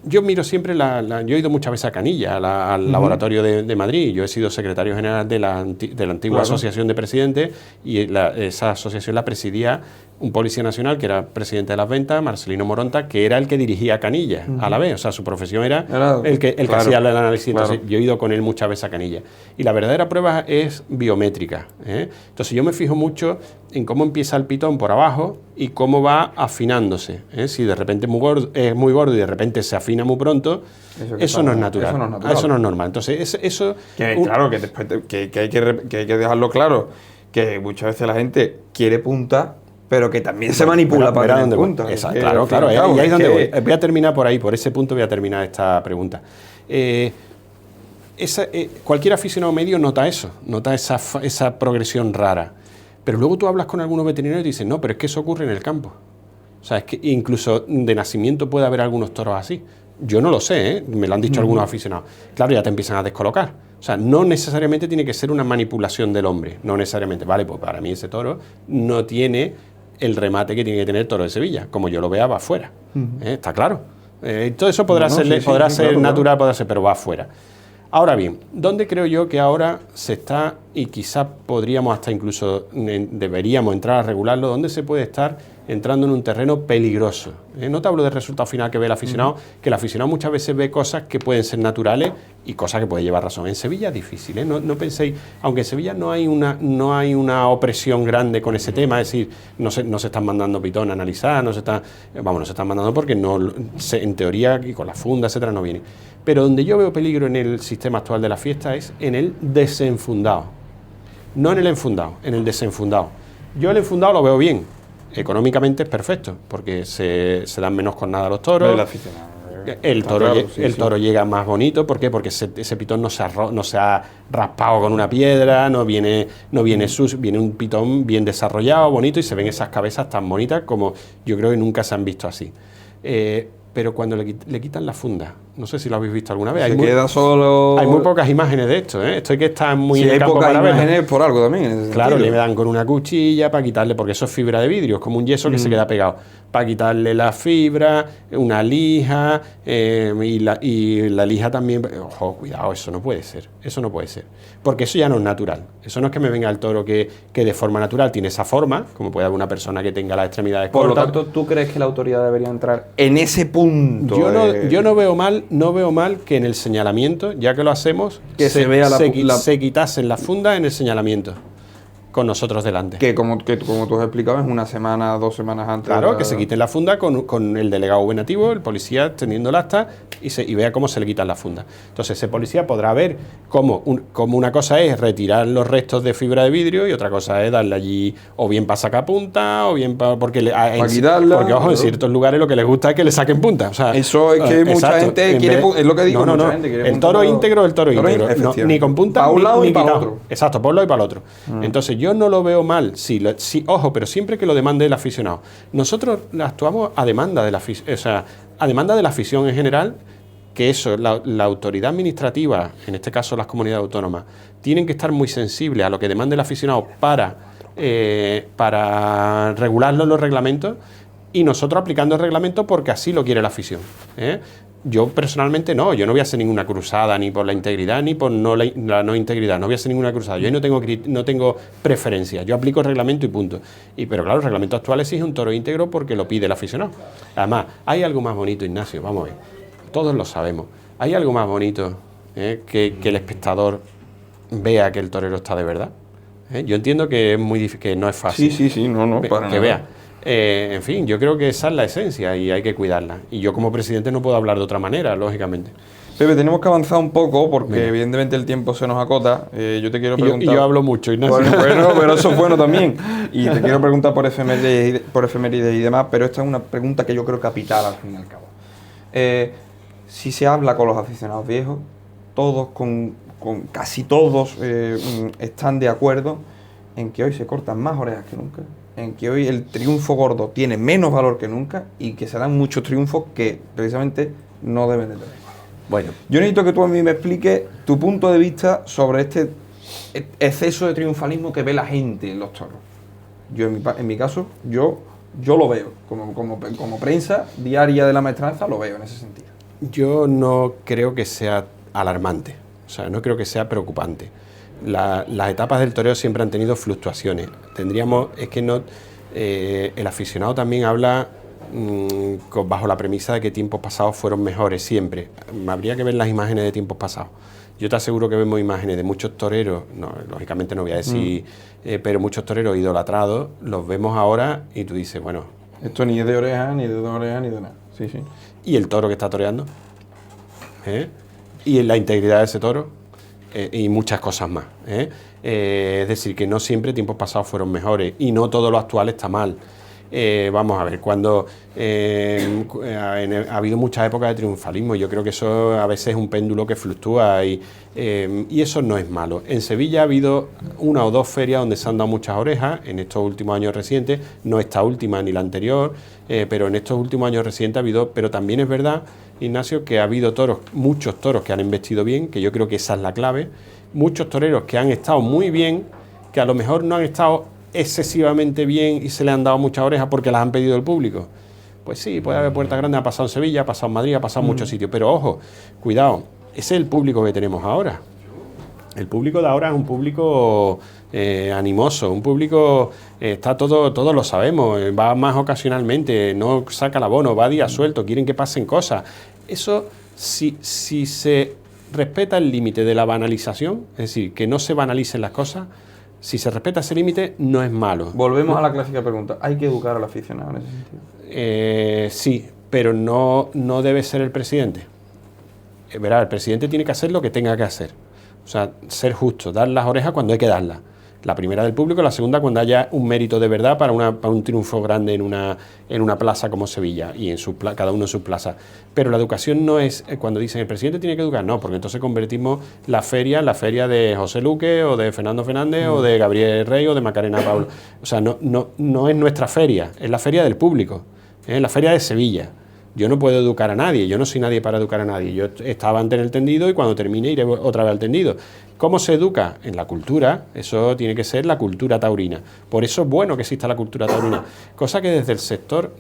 yo miro siempre, yo he ido muchas veces a Canilla, al laboratorio de Madrid. Yo he sido secretario general de la antigua Asociación de Presidentes, y esa asociación la presidía un policía nacional que era presidente de las ventas, Marcelino Moronta, que era el que dirigía a Canilla a la vez. O sea, su profesión era el que hacía el análisis. Entonces, yo he ido con él muchas veces a Canilla. Y la verdadera prueba es biométrica. Entonces, yo me fijo mucho en cómo empieza el pitón por abajo y cómo va afinándose. Si de repente es muy gordo y de repente se afina muy pronto, eso no es natural. Eso no es normal. Entonces, eso... Claro, que después que hay que dejarlo claro, que muchas veces la gente quiere punta, pero que también se manipula para tener punta. Claro, y ahí es donde voy. Voy a terminar por ahí, por ese punto voy a terminar esta pregunta. Cualquier aficionado medio nota eso, nota esa progresión rara. Pero luego tú hablas con algunos veterinarios y te dicen, no, pero es que eso ocurre en el campo. O sea, es que incluso de nacimiento puede haber algunos toros así. Yo no lo sé, me lo han dicho algunos aficionados. Claro, ya te empiezan a descolocar. O sea, no necesariamente tiene que ser una manipulación del hombre, no necesariamente. Vale, pues para mí ese toro no tiene el remate que tiene que tener el toro de Sevilla, como yo lo vea, va afuera. Está claro. Todo eso podrá ser natural, claro. Podrá ser, pero va afuera. Ahora bien, ¿dónde creo yo que ahora se está, y quizás podríamos hasta incluso deberíamos entrar a regularlo, dónde se puede estar entrando en un terreno peligroso? No te hablo del resultado final que ve el aficionado, que el aficionado muchas veces ve cosas que pueden ser naturales y cosas que puede llevar razón. En Sevilla es difícil, no penséis, aunque en Sevilla no hay una opresión grande con ese tema, es decir, no se están mandando pitón a analizar, no se están mandando porque en teoría y con la funda, etcétera, no viene. Pero donde yo veo peligro en el sistema actual de la fiesta es en el desenfundado. No en el enfundado, en el desenfundado. Yo el enfundado lo veo bien. Económicamente es perfecto, porque se dan menos cornadas a los toros. El toro llega más bonito. ¿Por qué? Porque ese pitón no se ha raspado con una piedra, no viene sucio, viene un pitón bien desarrollado, bonito, y se ven esas cabezas tan bonitas como yo creo que nunca se han visto así. Pero cuando le quitan la funda, no sé si lo habéis visto alguna vez. Hay muy pocas imágenes de esto, ¿eh? Esto hay que estar muy en el campo para ver. Hay pocas imágenes por algo también. Claro, le dan con una cuchilla para quitarle, porque eso es fibra de vidrio, es como un yeso que se queda pegado. Para quitarle la fibra, una lija, y la lija también. Ojo, cuidado, eso no puede ser. Eso no puede ser. Porque eso ya no es natural. Eso no es que me venga el toro que de forma natural tiene esa forma, como puede haber una persona que tenga las extremidades cortas. Por lo tanto, ¿tú crees que la autoridad debería entrar en ese punto? Yo no veo mal que en el señalamiento, ya que lo hacemos, que se quitasen las fundas en el señalamiento, con nosotros delante. Que como tú has explicado, es una semana, 2 semanas antes. Claro, que se quiten la funda con el delegado gubernativo, el policía extendiendo el acta y vea cómo se le quitan las fundas. Entonces ese policía podrá ver cómo una cosa es retirar los restos de fibra de vidrio y otra cosa es darle allí o bien para sacar punta o bien porque ojo, en ciertos lugares lo que les gusta es que le saquen punta. O sea, eso es que mucha gente quiere, es lo que digo, mucha gente quiere el toro íntegro, ni con punta para un lado ni y para quitado. otro. Exacto, por un lado y para el otro. Entonces yo no lo veo mal, ojo, pero siempre que lo demande el aficionado. Nosotros actuamos a demanda de la afición en general, que eso, la autoridad administrativa, en este caso las comunidades autónomas, tienen que estar muy sensibles a lo que demande el aficionado para regularlo en los reglamentos, y nosotros aplicando el reglamento porque así lo quiere la afición. Yo personalmente yo no voy a hacer ninguna cruzada ni por la integridad ni por la no integridad, no voy a hacer ninguna cruzada. Yo ahí no tengo preferencia, yo aplico el reglamento y punto. Pero claro, el reglamento actual exige un toro íntegro porque lo pide el aficionado. Además, hay algo más bonito, Ignacio, vamos a ver, todos lo sabemos, hay algo más bonito que el espectador vea que el torero está de verdad. Yo entiendo que es muy difícil, que no es fácil. Sí, no, para que vea. En fin, yo creo que esa es la esencia y hay que cuidarla. Y yo como presidente no puedo hablar de otra manera, lógicamente. Pepe, tenemos que avanzar un poco porque evidentemente el tiempo se nos acota. Yo te quiero preguntar... Y yo hablo mucho, Ignacio. Bueno, pero eso es bueno también. Y te quiero preguntar por efemérides y demás, pero esta es una pregunta que yo creo capital al fin y al cabo. Si se habla con los aficionados viejos, todos, casi todos, están de acuerdo en que hoy se cortan más orejas que nunca, en que hoy el triunfo gordo tiene menos valor que nunca y que se dan muchos triunfos que precisamente no deben de tener. Bueno, yo necesito que tú a mí me expliques tu punto de vista sobre este exceso de triunfalismo que ve la gente en los toros. Yo en mi caso, yo lo veo, como prensa diaria de la maestranza lo veo en ese sentido. Yo no creo que sea alarmante, o sea, no creo que sea preocupante. Las etapas del toreo siempre han tenido fluctuaciones. El aficionado también habla bajo la premisa de que tiempos pasados fueron mejores siempre. Habría que ver las imágenes de tiempos pasados. Yo te aseguro que vemos imágenes de muchos toreros, lógicamente no voy a decir, pero muchos toreros idolatrados, los vemos ahora y tú dices, bueno... Esto ni es de oreja, ni de 2 orejas, ni de nada. Sí. ¿Y el toro que está toreando? ¿Y la integridad de ese toro? Y muchas cosas más. Es decir, que no siempre tiempos pasados fueron mejores y no todo lo actual está mal. Vamos a ver, cuando ha habido muchas épocas de triunfalismo, yo creo que eso a veces es un péndulo que fluctúa y eso no es malo. En Sevilla ha habido una o dos ferias donde se han dado muchas orejas en estos últimos años recientes, no esta última ni la anterior, pero en estos últimos años recientes ha habido, pero también es verdad, Ignacio, que ha habido toros, muchos toros que han embestido bien, que yo creo que esa es la clave, muchos toreros que han estado muy bien, que a lo mejor no han estado excesivamente bien y se le han dado muchas orejas porque las han pedido el público. Pues sí, puede haber puertas grandes, ha pasado en Sevilla, ha pasado en Madrid, ha pasado en muchos sitios, pero ojo, cuidado, ese es el público que tenemos ahora. El público de ahora es un público animoso, un público, está todos lo sabemos, va más ocasionalmente, no saca el abono, va a día suelto, quieren que pasen cosas. Eso, si se respeta el límite de la banalización, es decir, que no se banalicen las cosas, si se respeta ese límite, no es malo. Volvemos a la clásica pregunta, ¿hay que educar al aficionado en ese sentido? Sí, pero no debe ser el presidente. Verá, el presidente tiene que hacer lo que tenga que hacer. O sea, ser justo, dar las orejas cuando hay que darlas. La primera del público, la segunda cuando haya un mérito de verdad para un triunfo grande en una plaza como Sevilla y en cada uno en sus plazas. Pero la educación no es cuando dicen el presidente tiene que educar, no, porque entonces convertimos la feria en la feria de José Luque o de Fernando Fernández o de Gabriel Rey o de Macarena Pablo. O sea, no es nuestra feria, es la feria del público, es la feria de Sevilla. Yo no puedo educar a nadie, yo no soy nadie para educar a nadie. Yo estaba antes en el tendido y cuando termine iré otra vez al tendido. ¿Cómo se educa? En la cultura, eso tiene que ser la cultura taurina. Por eso es bueno que exista la cultura taurina. Cosa que desde el sector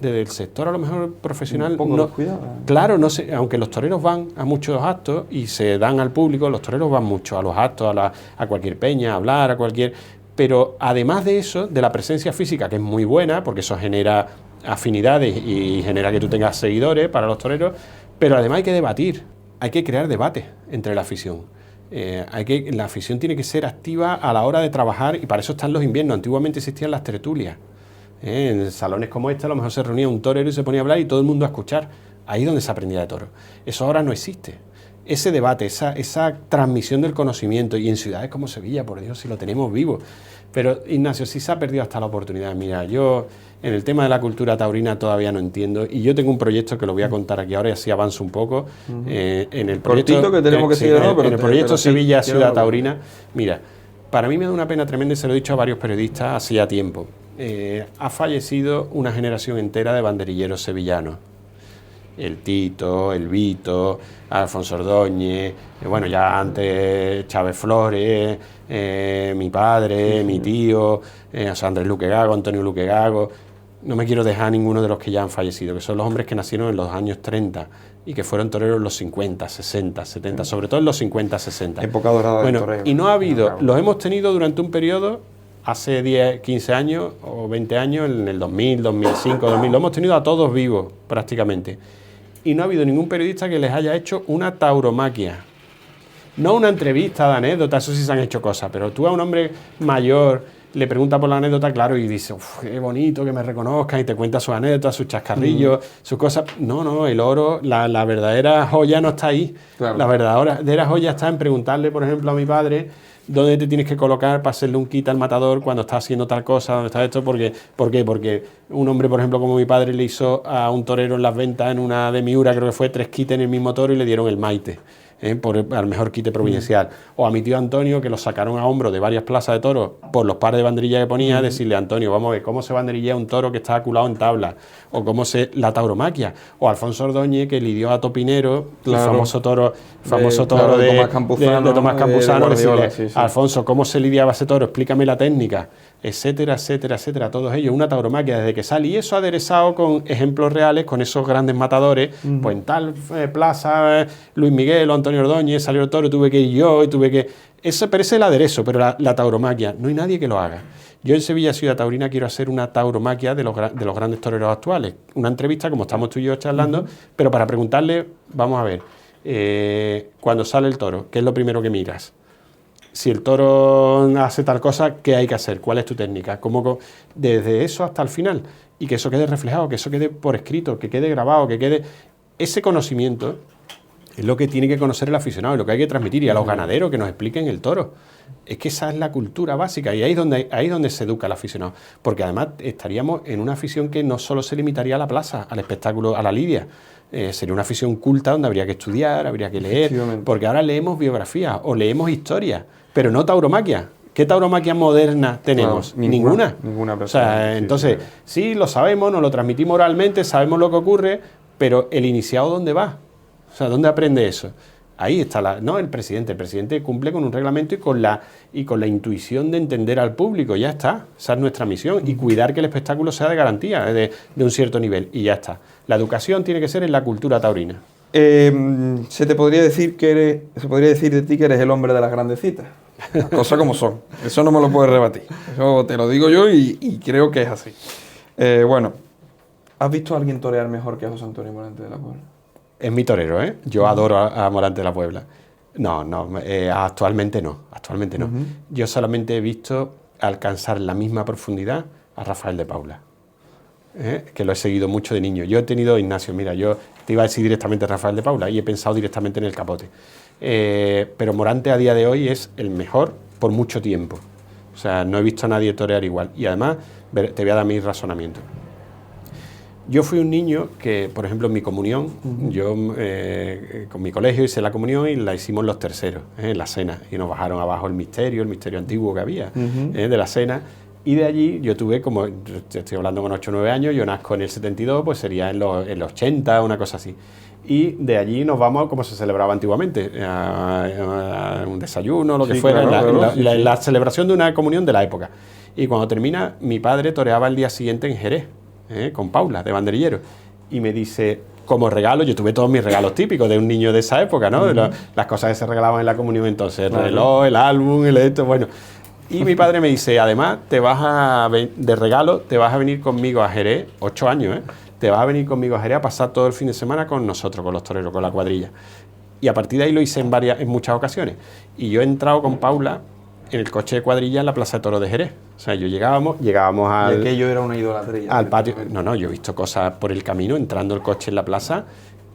a lo mejor profesional... Un poco descuidado. Claro, no sé, aunque los toreros van a muchos actos y se dan al público, los toreros van mucho a los actos, a cualquier peña, a hablar, a cualquier... Pero además de eso, de la presencia física, que es muy buena, porque eso genera afinidades y genera que tú tengas seguidores para los toreros, pero además hay que debatir, hay que crear debate entre la afición. La afición tiene que ser activa a la hora de trabajar y para eso están los inviernos. Antiguamente existían las tertulias. En salones como este a lo mejor se reunía un torero y se ponía a hablar y todo el mundo a escuchar. Ahí es donde se aprendía de toro. Eso ahora no existe. Ese debate, esa transmisión del conocimiento, y en ciudades como Sevilla, por Dios, si lo tenemos vivo. Pero, Ignacio, sí se ha perdido hasta la oportunidad. Mira, yo en el tema de la cultura taurina todavía no entiendo, y yo tengo un proyecto que lo voy a contar aquí ahora y así avanzo un poco. En el proyecto, cortito que tenemos que seguir, ¿no? En el proyecto Sevilla Ciudad Taurina, mira, para mí me da una pena tremenda, y se lo he dicho a varios periodistas hace ya tiempo. Ha fallecido una generación entera de banderilleros sevillanos. El Tito, el Vito, Alfonso Ordóñez, bueno, ya antes Chávez Flores, mi padre, mi tío, Andrés Luque Gago, Antonio Luque Gago. No me quiero dejar a ninguno de los que ya han fallecido, que son los hombres que nacieron en los años 30 y que fueron toreros en los 50, 60, 70, sobre todo en los 50, 60. Época dorada del toreo. Y no ha habido, los hemos tenido durante un periodo, hace 10, 15 años o 20 años, en el 2000, 2005, 2000, lo hemos tenido a todos vivos prácticamente. Y no ha habido ningún periodista que les haya hecho una tauromaquia. No una entrevista de anécdota, eso sí se han hecho cosas, pero tú a un hombre mayor le preguntas por la anécdota, claro, y dice, qué bonito que me reconozcan, y te cuenta sus anécdotas, sus chascarrillos, sus cosas. No, el oro, la verdadera joya no está ahí. Claro. La verdadera joya está en preguntarle, por ejemplo, a mi padre, dónde te tienes que colocar para hacerle un quita al matador cuando está haciendo tal cosa, dónde está esto, ¿por qué? Porque un hombre, por ejemplo, como mi padre, le hizo a un torero en las ventas, en una de Miura, creo que fue 3 quites en el mismo toro y le dieron el maite, al mejor quite provincial. O a mi tío Antonio, que lo sacaron a hombro de varias plazas de toros por los pares de banderilla que ponía, decirle, Antonio, vamos a ver cómo se banderilla un toro que está aculado en tabla, o cómo la tauromaquia. O Alfonso Ordóñez, que lidió a Topinero, claro, el famoso toro de Tomás Campuzano, decirle, sí. Alfonso, ¿cómo se lidiaba ese toro? Explícame la técnica, etcétera, etcétera, etcétera. Todos ellos, una tauromaquia desde que sale, y eso aderezado con ejemplos reales, con esos grandes matadores, pues en tal plaza, Luis Miguel o Antonio Ordóñez salió el toro, tuve que ir yo, y tuve que... Eso parece el aderezo, pero la tauromaquia, no hay nadie que lo haga. Yo en Sevilla Ciudad Taurina quiero hacer una tauromaquia de los grandes toreros actuales. Una entrevista, como estamos tú y yo charlando, pero para preguntarle, vamos a ver, cuando sale el toro, ¿qué es lo primero que miras? Si el toro hace tal cosa, ¿qué hay que hacer? ¿Cuál es tu técnica? Desde eso hasta el final. Y que eso quede reflejado, que eso quede por escrito, que quede grabado, que quede... Ese conocimiento Es lo que tiene que conocer el aficionado, es lo que hay que transmitir, y a los ganaderos que nos expliquen el toro. Es que esa es la cultura básica, y ahí es donde se educa el aficionado. Porque además estaríamos en una afición que no solo se limitaría a la plaza, al espectáculo, a la lidia. Sería una afición culta donde habría que estudiar, habría que leer, porque ahora leemos biografías o leemos historia, pero no tauromaquia. ¿Qué tauromaquia moderna tenemos? Claro, ninguna persona. O sea, entonces, sí, lo sabemos, nos lo transmitimos oralmente, sabemos lo que ocurre, pero ¿el iniciado dónde va? O sea, ¿dónde aprende eso? Ahí está el presidente. El presidente cumple con un reglamento y con la intuición de entender al público. Ya está. Esa es nuestra misión. Y cuidar que el espectáculo sea de garantía, de un cierto nivel. Y ya está. La educación tiene que ser en la cultura taurina. Se podría decir de ti que eres el hombre de las grandes citas. Las cosas como son. Eso no me lo puedes rebatir. Eso te lo digo yo y creo que es así. Bueno, ¿has visto a alguien torear mejor que a José Antonio Morante de la Puebla? Es mi torero, ¿eh? Yo adoro a Morante de la Puebla. No, actualmente no. Yo solamente he visto alcanzar la misma profundidad a Rafael de Paula, que lo he seguido mucho de niño. Yo he tenido, Ignacio, mira, yo te iba a decir directamente Rafael de Paula y he pensado directamente en el Capote. Pero Morante a día de hoy es el mejor por mucho tiempo. O sea, no he visto a nadie torear igual. Y además, te voy a dar mi razonamiento. Yo fui un niño que, por ejemplo, en mi comunión, yo con mi colegio hice la comunión y la hicimos los terceros, en la cena. Y nos bajaron abajo el misterio antiguo que había de la cena. Y de allí yo tuve, como te estoy hablando con 8 o 9 años, yo nazco en el 72, pues sería en los 80, una cosa así. Y de allí nos vamos a como se celebraba antiguamente, a un desayuno, lo que fuera, la celebración de una comunión de la época. Y cuando termina, mi padre toreaba el día siguiente en Jerez, con Paula, de banderillero. Y me dice, como regalo, yo tuve todos mis regalos típicos de un niño de esa época, ¿no? Las cosas que se regalaban en la comunión entonces, el reloj, el álbum, bueno. Y mi padre me dice, además, de regalo, te vas a venir conmigo a Jerez, 8 años, te vas a venir conmigo a Jerez a pasar todo el fin de semana con nosotros, con los toreros, con la cuadrilla. Y a partir de ahí lo hice en muchas ocasiones. Y yo he entrado con Paula en el coche de cuadrilla en la Plaza de Toros de Jerez. O sea, llegábamos al... De que yo era una idolatría. Al patio. No, yo he visto cosas por el camino, entrando el coche en la plaza,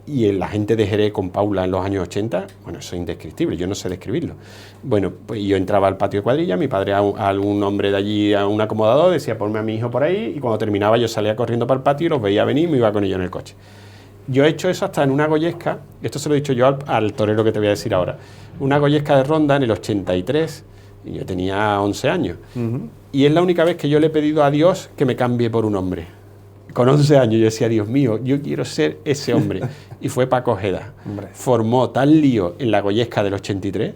y la gente de Jerez con Paula en los años 80, bueno, eso es indescriptible, yo no sé describirlo. Bueno, pues yo entraba al patio de cuadrilla, mi padre a algún hombre de allí, a un acomodador, decía, ponme a mi hijo por ahí, y cuando terminaba yo salía corriendo para el patio y los veía venir y me iba con ellos en el coche. Yo he hecho eso hasta en una goyesca, esto se lo he dicho yo al torero que te voy a decir ahora, una goyesca de ronda en el 83, y yo tenía 11 años, y es la única vez que yo le he pedido a Dios que me cambie por un hombre. Con 11 años yo decía, Dios mío, yo quiero ser ese hombre. Y fue Paco Ojeda. Formó tal lío en la goyesca del 83,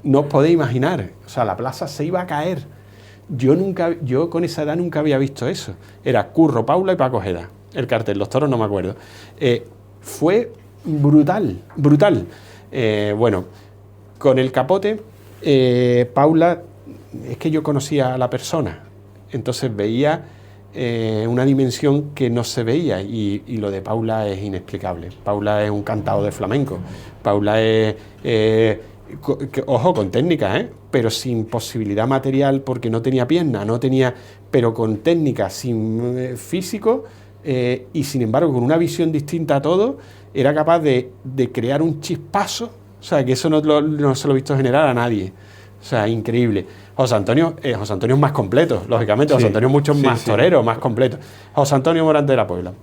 no os podéis imaginar. O sea, la plaza se iba a caer. Yo con esa edad nunca había visto eso. Era Curro, Paula y Paco Ojeda. El cartel, los toros no me acuerdo. Fue brutal. Bueno, con el Capote, Paula, es que yo conocía a la persona. Entonces veía... una dimensión que no se veía y lo de Paula es inexplicable. Paula es un cantado de flamenco. Paula es, ojo, con técnica, pero sin posibilidad material porque no tenía pierna, pero con técnica, sin físico y sin embargo con una visión distinta a todo, era capaz de crear un chispazo, o sea, que eso no se lo he visto generar a nadie. O sea, increíble. José Antonio es más completo, lógicamente. Sí, José Antonio es mucho más torero, más completo. José Antonio Morante de la Puebla.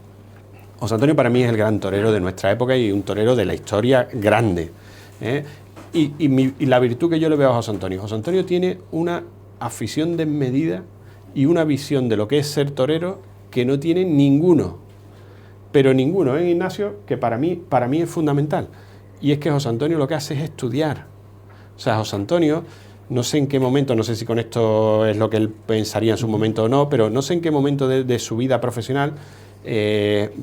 José Antonio para mí es el gran torero de nuestra época y un torero de la historia grande. Y la virtud que yo le veo a José Antonio tiene una afición desmedida y una visión de lo que es ser torero que no tiene ninguno. Pero ninguno, Ignacio, que para mí es fundamental. Y es que José Antonio lo que hace es estudiar. O sea, José Antonio... No sé en qué momento, no sé si con esto es lo que él pensaría en su momento o no, pero no sé en qué momento de su vida profesional,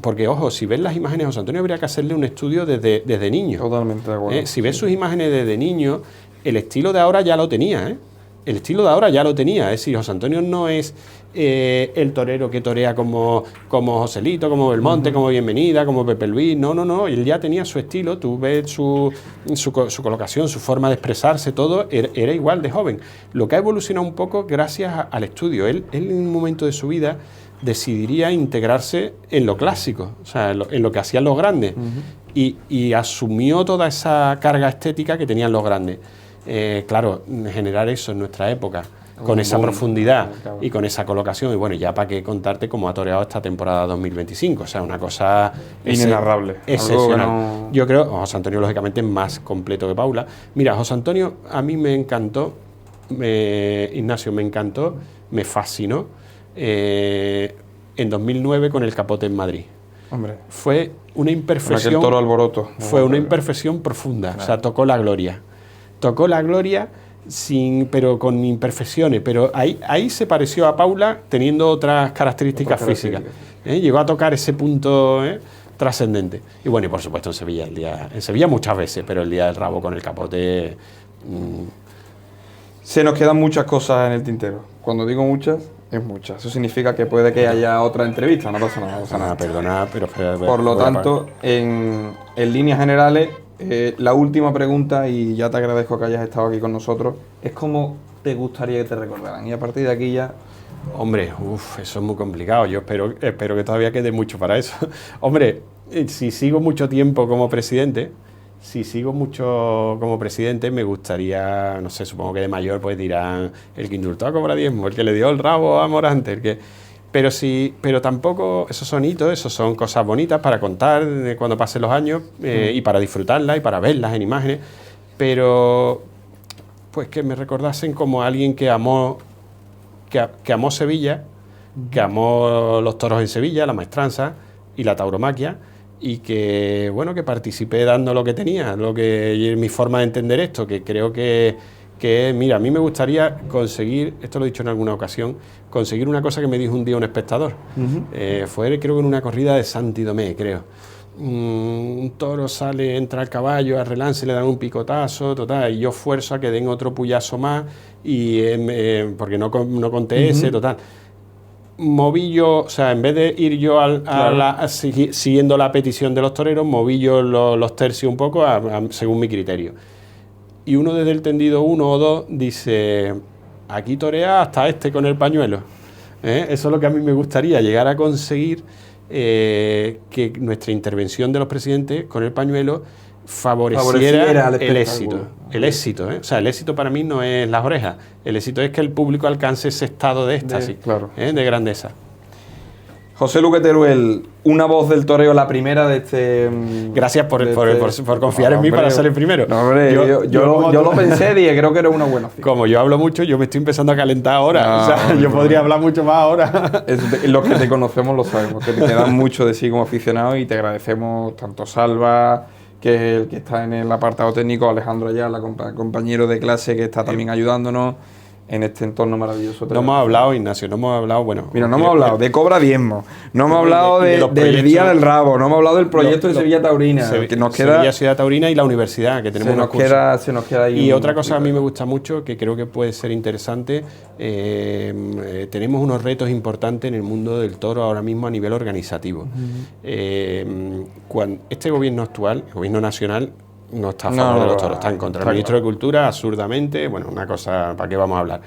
porque, ojo, si ves las imágenes de José Antonio habría que hacerle un estudio desde niño. Totalmente de acuerdo. Si ves sus imágenes desde niño, el estilo de ahora ya lo tenía, El estilo de ahora ya lo tenía, es decir, José Antonio no es el torero que torea como Joselito, como Belmonte, como Bienvenida, como Pepe Luis, no, él ya tenía su estilo, tú ves su colocación, su forma de expresarse, todo, era igual de joven. Lo que ha evolucionado un poco gracias al estudio, él en un momento de su vida decidiría integrarse en lo clásico, o sea, en lo que hacían los grandes. y asumió toda esa carga estética que tenían los grandes. Claro, generar eso en nuestra época, con esa profundidad y con esa colocación, y bueno, ya para qué contarte cómo ha toreado esta temporada 2025, o sea, una cosa inenarrable, excepcional. No... Yo creo, José Antonio lógicamente más completo que Paula. Mira, José Antonio a mí me encantó, Ignacio, me encantó, me fascinó en 2009 con el Capote en Madrid. Hombre, fue una imperfección, toro alboroto, fue una imperfección profunda, claro. O sea, tocó la gloria, pero con imperfecciones, pero ahí se pareció a Paula teniendo otras características físicas. Llegó a tocar ese punto trascendente. Y bueno, y por supuesto en Sevilla muchas veces, pero el día del rabo con el Capote... Se nos quedan muchas cosas en el tintero. Cuando digo muchas, es muchas. Eso significa que puede que haya otra entrevista, no pasa nada. No pasa nada. Perdona, pero... Por lo tanto, en líneas generales... la última pregunta, y ya te agradezco que hayas estado aquí con nosotros, es cómo te gustaría que te recordaran. Y a partir de aquí ya... Hombre, eso es muy complicado. Yo espero que todavía quede mucho para eso. Hombre, si sigo mucho tiempo como presidente, me gustaría, no sé, supongo que de mayor pues dirán el que indultó a Cobra Diezmo, el que le dio el rabo a Morante, el que... Pero tampoco, esos son hitos, esos son cosas bonitas para contar cuando pasen los años y para disfrutarlas y para verlas en imágenes, pero pues que me recordasen como alguien que amó Sevilla, que amó los toros en Sevilla, la maestranza y la tauromaquia, y que, bueno, que participé dando lo que tenía, mi forma de entender esto, que creo que mira, a mí me gustaría conseguir, esto lo he dicho en alguna ocasión, conseguir una cosa que me dijo un día un espectador. Fue, creo que en una corrida de Santidomé, creo. Un toro entra al caballo, al relance, le dan un picotazo, total, y yo fuerzo a que den otro puyazo más, porque no conté ese, total. Moví yo, o sea, en vez de ir yo siguiendo la petición de los toreros, moví yo los tercios un poco según mi criterio. Y uno desde el tendido 1 o 2 dice, aquí torea hasta con el pañuelo. Eso es lo que a mí me gustaría, llegar a conseguir que nuestra intervención de los presidentes con el pañuelo favoreciera el éxito. El éxito, O sea, el éxito para mí no es las orejas, el éxito es que el público alcance ese estado de éxtasis, de grandeza. José Luque Teruel, una voz del toreo, la primera de este... Gracias por confiar en mí para ser el primero. No, hombre, yo lo pensé y dije, creo que era una buena opción. Como yo hablo mucho, yo me estoy empezando a calentar ahora. No, o sea, yo podría hablar mucho más ahora. Los que te conocemos lo sabemos, que te quedan mucho de sí como aficionado, y te agradecemos tanto Salva, que es el que está en el apartado técnico, Alejandro Ayala, compañero de clase que está también ayudándonos en este entorno maravilloso. No hemos hablado, Ignacio, no hemos hablado, bueno... Mira, no hemos hablado de Cobra Diezmo, no hemos hablado del Día del Rabo, no hemos hablado del proyecto de Sevilla Taurina, que nos queda... Sevilla Ciudad Taurina y la universidad, que tenemos unos cursos. Se nos queda ahí... Y otra cosa a mí me gusta mucho, que creo que puede ser interesante, tenemos unos retos importantes en el mundo del toro ahora mismo a nivel organizativo. Este gobierno actual, el gobierno nacional, no está a favor de los toros, está en contra. El ministro de Cultura, absurdamente, bueno, una cosa, ¿para qué vamos a hablar?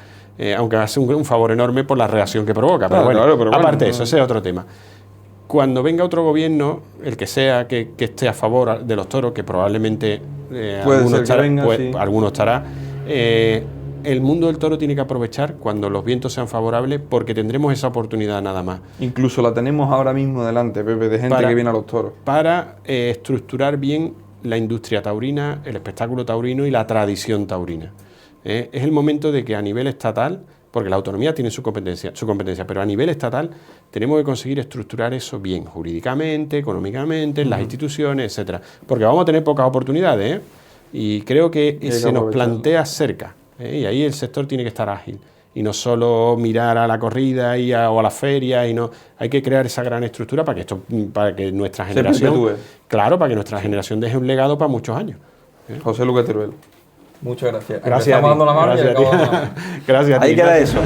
Aunque hace un favor enorme por la reacción que provoca, pero bueno, aparte de eso, ese es otro tema. Cuando venga otro gobierno, el que sea, que esté a favor de los toros, que probablemente alguno estará, el mundo del toro tiene que aprovechar cuando los vientos sean favorables, porque tendremos esa oportunidad nada más. Incluso la tenemos ahora mismo delante, Pepe, de gente que viene a los toros. Para estructurar bien la industria taurina, el espectáculo taurino y la tradición taurina. Es el momento de que a nivel estatal, porque la autonomía tiene su competencia, pero a nivel estatal tenemos que conseguir estructurar eso bien, jurídicamente, económicamente, en las instituciones, etcétera. Porque vamos a tener pocas oportunidades, y creo que se nos plantea cerca, y ahí el sector tiene que estar ágil. Y no solo mirar a la corrida o a la feria, hay que crear esa gran estructura para que nuestra generación, para que nuestra generación deje un legado para muchos años. José Luque Teruel, muchas gracias. Gracias. Estamos dando la mano. Gracias a ti. Ahí queda eso.